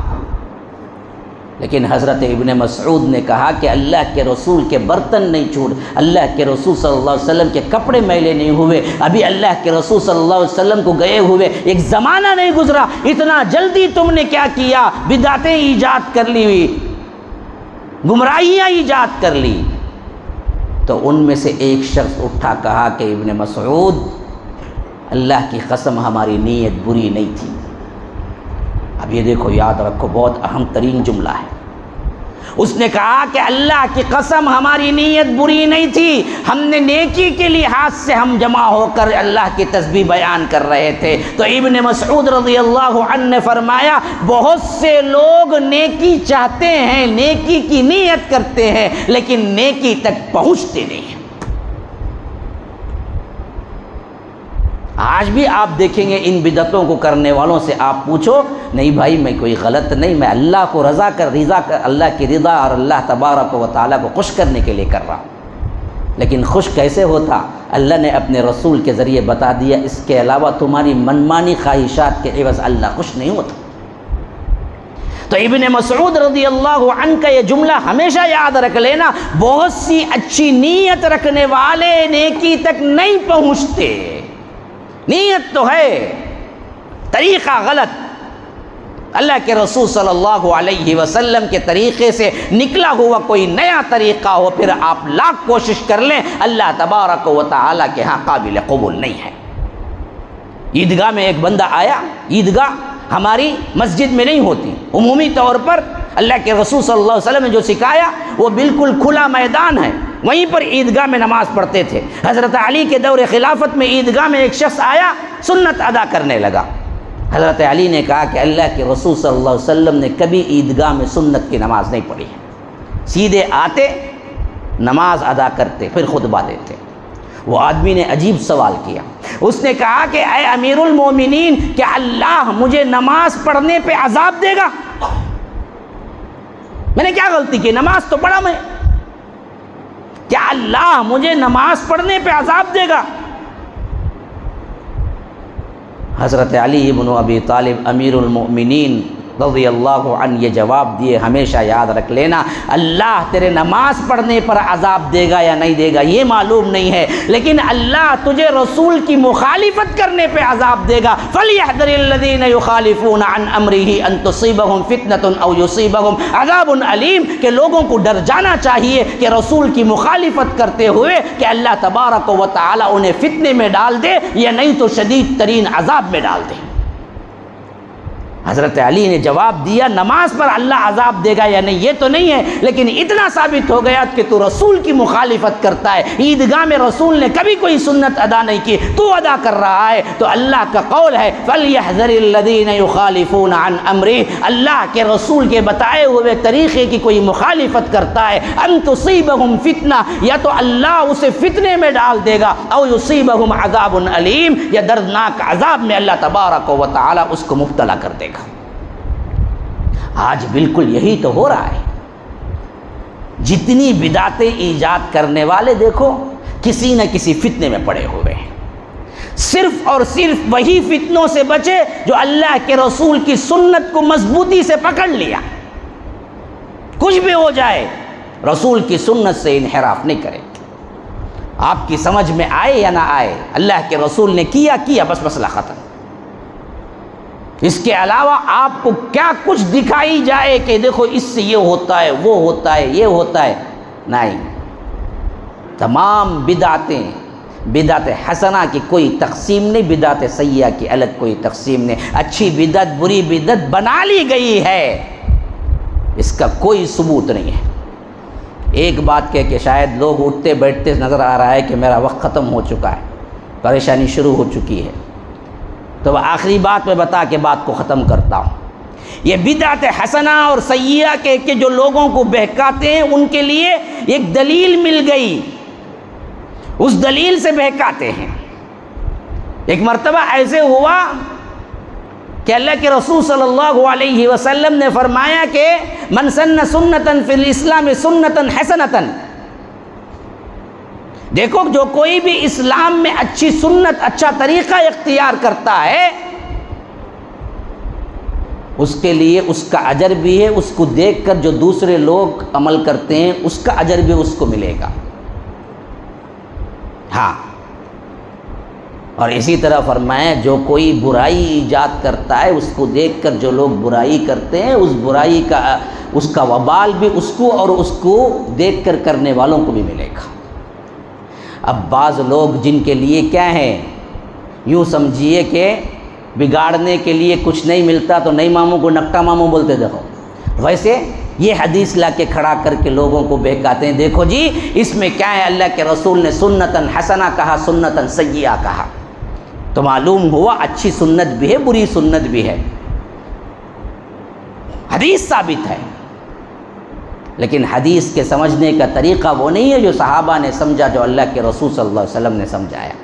لیکن حضرت ابن مسعود نے کہا کہ اللہ کے رسول کے برتن نہیں چھوٹ، اللہ کے رسول صلی اللہ علیہ وسلم کے کپڑے میلے نہیں ہوئے، ابھی اللہ کے رسول صلی اللہ علیہ وسلم کو گئے ہوئے ایک زمانہ نہیں گزرا، اتنا جلدی تم نے کیا کیا؟ بدعتیں ایجاد کر لی، گمراہیاں ایجاد کر لی۔ تو ان میں سے ایک شخص اٹھا کہا کہ ابن مسعود، اللہ کی قسم ہماری نیت بری نہیں تھی۔ اب یہ دیکھو، یاد رکھو، بہت اہم ترین جملہ ہے۔ اس نے کہا کہ اللہ کی قسم ہماری نیت بری نہیں تھی، ہم نے نیکی کے لحاظ سے ہم جمع ہو کر اللہ کی تسبیح بیان کر رہے تھے۔ تو ابن مسعود رضی اللہ عنہ نے فرمایا، بہت سے لوگ نیکی چاہتے ہیں، نیکی کی نیت کرتے ہیں، لیکن نیکی تک پہنچتے نہیں ہیں۔ آج بھی آپ دیکھیں گے ان بدعتوں کو کرنے والوں سے آپ پوچھو، نہیں بھائی میں کوئی غلط نہیں، میں اللہ کو اللہ کی رضا اور اللہ تبارک و تعالیٰ کو خوش کرنے کے لیے کر رہا ہوں۔ لیکن خوش کیسے ہوتا؟ اللہ نے اپنے رسول کے ذریعے بتا دیا، اس کے علاوہ تمہاری منمانی خواہشات کے عوض اللہ خوش نہیں ہوتا۔ تو ابن مسعود رضی اللہ عنہ کا یہ جملہ ہمیشہ یاد رکھ لینا، بہت سی اچھی نیت رکھنے والے نیکی تک نہیں پہنچتے۔ نیت تو ہے، طریقہ غلط، اللہ کے رسول صلی اللہ علیہ وسلم کے طریقے سے نکلا ہوا کوئی نیا طریقہ ہو، پھر آپ لاکھ کوشش کر لیں، اللہ تبارک و تعالیٰ کے ہاں قابل قبول نہیں ہے۔ عیدگاہ میں ایک بندہ آیا، عیدگاہ ہماری مسجد میں نہیں ہوتی، عمومی طور پر اللہ کے رسول صلی اللہ علیہ وسلم نے جو سکھایا وہ بالکل کھلا میدان ہے، وہیں پر عیدگاہ میں نماز پڑھتے تھے۔ حضرت علی کے دور خلافت میں عیدگاہ میں ایک شخص آیا، سنت ادا کرنے لگا۔ حضرت علی نے کہا کہ اللہ کے رسول صلی اللہ علیہ وسلم نے کبھی عیدگاہ میں سنت کی نماز نہیں پڑھی ہے، سیدھے آتے نماز ادا کرتے پھر خطبہ دیتے۔ وہ آدمی نے عجیب سوال کیا، اس نے کہا کہ اے امیر المومنین، کیا اللہ مجھے نماز پڑھنے پہ عذاب دے گا؟ میں نے کیا غلطی کی؟ نماز تو پڑھا میں، کیا اللہ مجھے نماز پڑھنے پہ عذاب دے گا؟ حضرت علی بن ابی طالب امیر المؤمنین رضی اللہ عنہ یہ جواب دیے، ہمیشہ یاد رکھ لینا، اللہ تیرے نماز پڑھنے پر عذاب دے گا یا نہیں دے گا یہ معلوم نہیں ہے، لیکن اللہ تجھے رسول کی مخالفت کرنے پہ عذاب دے گا۔ فَلْيَحْذَرِ الَّذِينَ يُخَالِفُونَ عَنْ أَمْرِهِ أَن تُصِيبَهُمْ فِتْنَةٌ أَوْ يُصِيبَهُمْ عَذَابٌ أَلِيمٌ، کہ لوگوں کو ڈر جانا چاہیے کہ رسول کی مخالفت کرتے ہوئے کہ اللہ تبارک و تعالیٰ انہیں فتنے میں ڈال دے یا نہیں تو شدید ترین عذاب میں ڈال دے۔ حضرت علی نے جواب دیا، نماز پر اللہ عذاب دے گا یا نہیں یہ تو نہیں ہے، لیکن اتنا ثابت ہو گیا کہ تو رسول کی مخالفت کرتا ہے، عیدگاہ میں رسول نے کبھی کوئی سنت ادا نہیں کی، تو ادا کر رہا ہے۔ تو اللہ کا قول ہے فَلْيَحْذَرِ الَّذِينَ يُخَالِفُونَ عَنْ أَمْرِهِ، اللہ کے رسول کے بتائے ہوئے طریقے کی کوئی مخالفت کرتا ہے، أَن تُصِيبَهُمْ فِتْنَةٌ، یا تو اللہ اسے فتنے میں ڈال دے گا، أَوْ يُصِيبَهُمْ عَذَابٌ أَلِيمٌ، یا دردناک عذاب میں اللہ تبارک و تعالی اس کو مبتلا کر دے گا۔ آج بالکل یہی تو ہو رہا ہے، جتنی بدعتیں ایجاد کرنے والے دیکھو کسی نہ کسی فتنے میں پڑے ہوئے ہیں، صرف اور صرف وہی فتنوں سے بچے جو اللہ کے رسول کی سنت کو مضبوطی سے پکڑ لیا، کچھ بھی ہو جائے رسول کی سنت سے انحراف نہیں کرے، آپ کی سمجھ میں آئے یا نہ آئے، اللہ کے رسول نے کیا بس مسئلہ ختم۔ اس کے علاوہ آپ کو کیا کچھ دکھائی جائے کہ دیکھو اس سے یہ ہوتا ہے وہ ہوتا ہے یہ ہوتا ہے، نہیں، تمام بدعتیں، بدعت حسنہ کی کوئی تقسیم نہیں، بدعت سیئہ کی الگ کوئی تقسیم نہیں، اچھی بدعت بری بدعت بنا لی گئی ہے، اس کا کوئی ثبوت نہیں ہے۔ ایک بات کہہ کے شاید لوگ اٹھتے بیٹھتے نظر آ رہا ہے کہ میرا وقت ختم ہو چکا ہے، پریشانی شروع ہو چکی ہے، تو آخری بات میں بتا کے بات کو ختم کرتا ہوں۔ یہ بدعت حسنہ اور سیئہ کہہ کے جو لوگوں کو بہکاتے ہیں ان کے لیے ایک دلیل مل گئی، اس دلیل سے بہکاتے ہیں۔ ایک مرتبہ ایسے ہوا کہ اللہ کے رسول صلی اللہ علیہ وسلم نے فرمایا کہ من سن سنتاً فی الاسلام سنتاً حسنتاً، دیکھو جو کوئی بھی اسلام میں اچھی سنت، اچھا طریقہ اختیار کرتا ہے اس کے لیے اس کا اجر بھی ہے، اس کو دیکھ کر جو دوسرے لوگ عمل کرتے ہیں اس کا اجر بھی اس کو ملے گا۔ ہاں، اور اسی طرح فرمایا جو کوئی برائی ایجاد کرتا ہے اس کو دیکھ کر جو لوگ برائی کرتے ہیں اس برائی کا اس کا وبال بھی اس کو اور اس کو دیکھ کر کرنے والوں کو بھی ملے گا۔ اب بعض لوگ جن کے لیے کیا ہے، یوں سمجھیے کہ بگاڑنے کے لیے کچھ نہیں ملتا تو نئی ماموں کو نکٹا ماموں بولتے، دیکھو ویسے یہ حدیث لا کے کھڑا کر کے لوگوں کو بہکاتے ہیں، دیکھو جی اس میں کیا ہے، اللہ کے رسول نے سنتاً حسنہ کہا، سنتاً سیئہ کہا، تو معلوم ہوا اچھی سنت بھی ہے، بری سنت بھی ہے، حدیث ثابت ہے۔ لیکن حدیث کے سمجھنے کا طریقہ وہ نہیں ہے جو صحابہ نے سمجھا، جو اللہ کے رسول صلی اللہ علیہ وسلم نے سمجھایا۔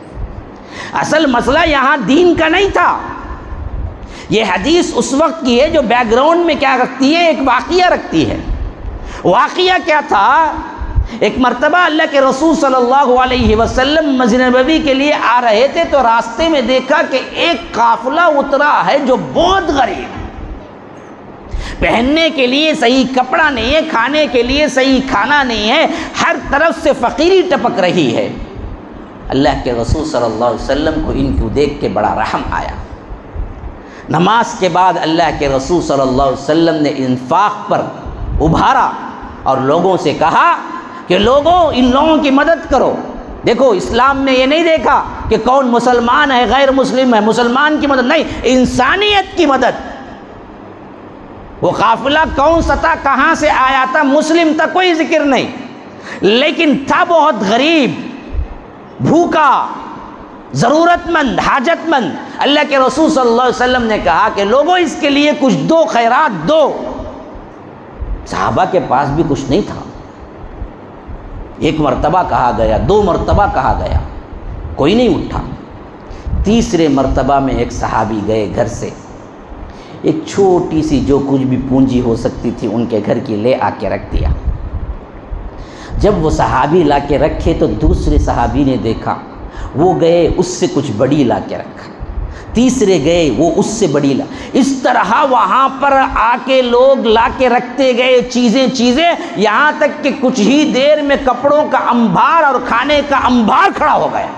اصل مسئلہ یہاں دین کا نہیں تھا، یہ حدیث اس وقت کی ہے جو بیک گراؤنڈ میں کیا رکھتی ہے، ایک واقعہ رکھتی ہے۔ واقعہ کیا تھا؟ ایک مرتبہ اللہ کے رسول صلی اللہ علیہ وسلم مسجد نبوی کے لیے آ رہے تھے تو راستے میں دیکھا کہ ایک قافلہ اترا ہے جو بہت غریب، پہننے کے لیے صحیح کپڑا نہیں ہے، کھانے کے لیے صحیح کھانا نہیں ہے، ہر طرف سے فقیری ٹپک رہی ہے۔ اللہ کے رسول صلی اللہ علیہ وسلم کو ان کو دیکھ کے بڑا رحم آیا۔ نماز کے بعد اللہ کے رسول صلی اللہ علیہ وسلم نے انفاق پر ابھارا اور لوگوں سے کہا کہ لوگوں ان لوگوں کی مدد کرو۔ دیکھو اسلام نے یہ نہیں دیکھا کہ کون مسلمان ہے غیر مسلم ہے، مسلمان کی مدد نہیں، انسانیت کی مدد۔ وہ قافلہ کون سا تھا، کہاں سے آیا تھا، مسلم تھا، کوئی ذکر نہیں، لیکن تھا بہت غریب، بھوکا، ضرورت مند، حاجت مند۔ اللہ کے رسول صلی اللہ علیہ وسلم نے کہا کہ لوگوں اس کے لیے کچھ دو، خیرات دو۔ صحابہ کے پاس بھی کچھ نہیں تھا، ایک مرتبہ کہا گیا، دو مرتبہ کہا گیا، کوئی نہیں اٹھا۔ تیسرے مرتبہ میں ایک صحابی گئے گھر سے، ایک چھوٹی سی جو کچھ بھی پونجی ہو سکتی تھی ان کے گھر کی لے آ کے رکھ دیا۔ جب وہ صحابی لا کے رکھے تو دوسرے صحابی نے دیکھا، وہ گئے اس سے کچھ بڑی لا کے رکھا، تیسرے گئے وہ اس سے بڑی لا، اس طرح وہاں پر آ کے لوگ لا کے رکھتے گئے چیزیں، یہاں تک کہ کچھ ہی دیر میں کپڑوں کا انبار اور کھانے کا انبار کھڑا ہو گیا۔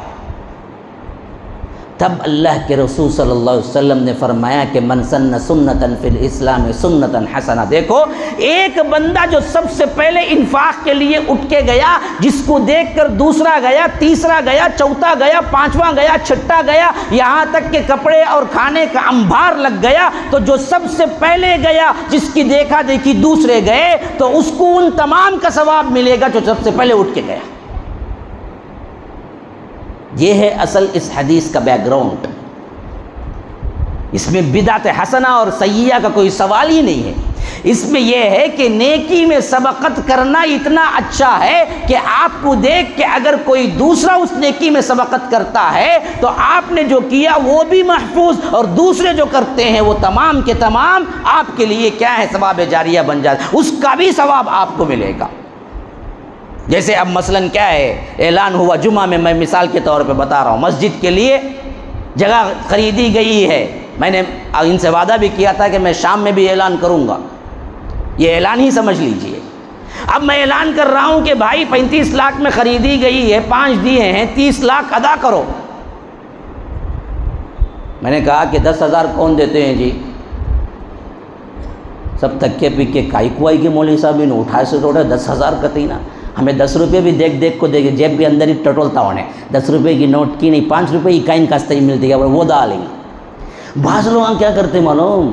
تب اللہ کے رسول صلی اللہ علیہ وسلم نے فرمایا کہ من سن سنتاً فی الاسلام سنتاً حسنہ۔ دیکھو ایک بندہ جو سب سے پہلے انفاق کے لیے اٹھ کے گیا، جس کو دیکھ کر دوسرا گیا، تیسرا گیا، چوتھا گیا، پانچواں گیا، چھٹا گیا، یہاں تک کہ کپڑے اور کھانے کا انبار لگ گیا، تو جو سب سے پہلے گیا، جس کی دیکھا دیکھی دوسرے گئے، تو اس کو ان تمام کا ثواب ملے گا جو سب سے پہلے اٹھ کے گیا۔ یہ ہے اصل اس حدیث کا بیک گراؤنڈ۔ اس میں بدعت حسنہ اور سیئہ کا کوئی سوال ہی نہیں ہے، اس میں یہ ہے کہ نیکی میں سبقت کرنا اتنا اچھا ہے کہ آپ کو دیکھ کے اگر کوئی دوسرا اس نیکی میں سبقت کرتا ہے تو آپ نے جو کیا وہ بھی محفوظ، اور دوسرے جو کرتے ہیں وہ تمام کے تمام آپ کے لیے کیا ہے، ثواب جاریہ بن جاتا ہے، اس کا بھی ثواب آپ کو ملے گا۔ جیسے اب مثلاً کیا ہے، اعلان ہوا جمعہ میں، میں مثال کے طور پہ بتا رہا ہوں، مسجد کے لیے جگہ خریدی گئی ہے، میں نے ان سے وعدہ بھی کیا تھا کہ میں شام میں بھی اعلان کروں گا، یہ اعلان ہی سمجھ لیجئے۔ اب میں اعلان کر رہا ہوں کہ بھائی 35 لاکھ میں خریدی گئی ہے، 5 دیے ہیں، 30 لاکھ ادا کرو۔ میں نے کہا کہ 10,000 کون دیتے ہیں جی؟ سب تکے پکے کائی کوائی کے مولوی صاحب نے اٹھائے سے اٹھائے 10,000 کتی نا، ہمیں 10 روپے بھی دیکھ کو دیکھ جیب کے اندر ہی ٹٹولتا ہونے، 10 روپے کی نوٹ کی نہیں، 5 روپے کی کائن کاستے ہی ملتی ہے، وہ ڈالیں گے۔ بعض لوگ کیا کرتے معلوم،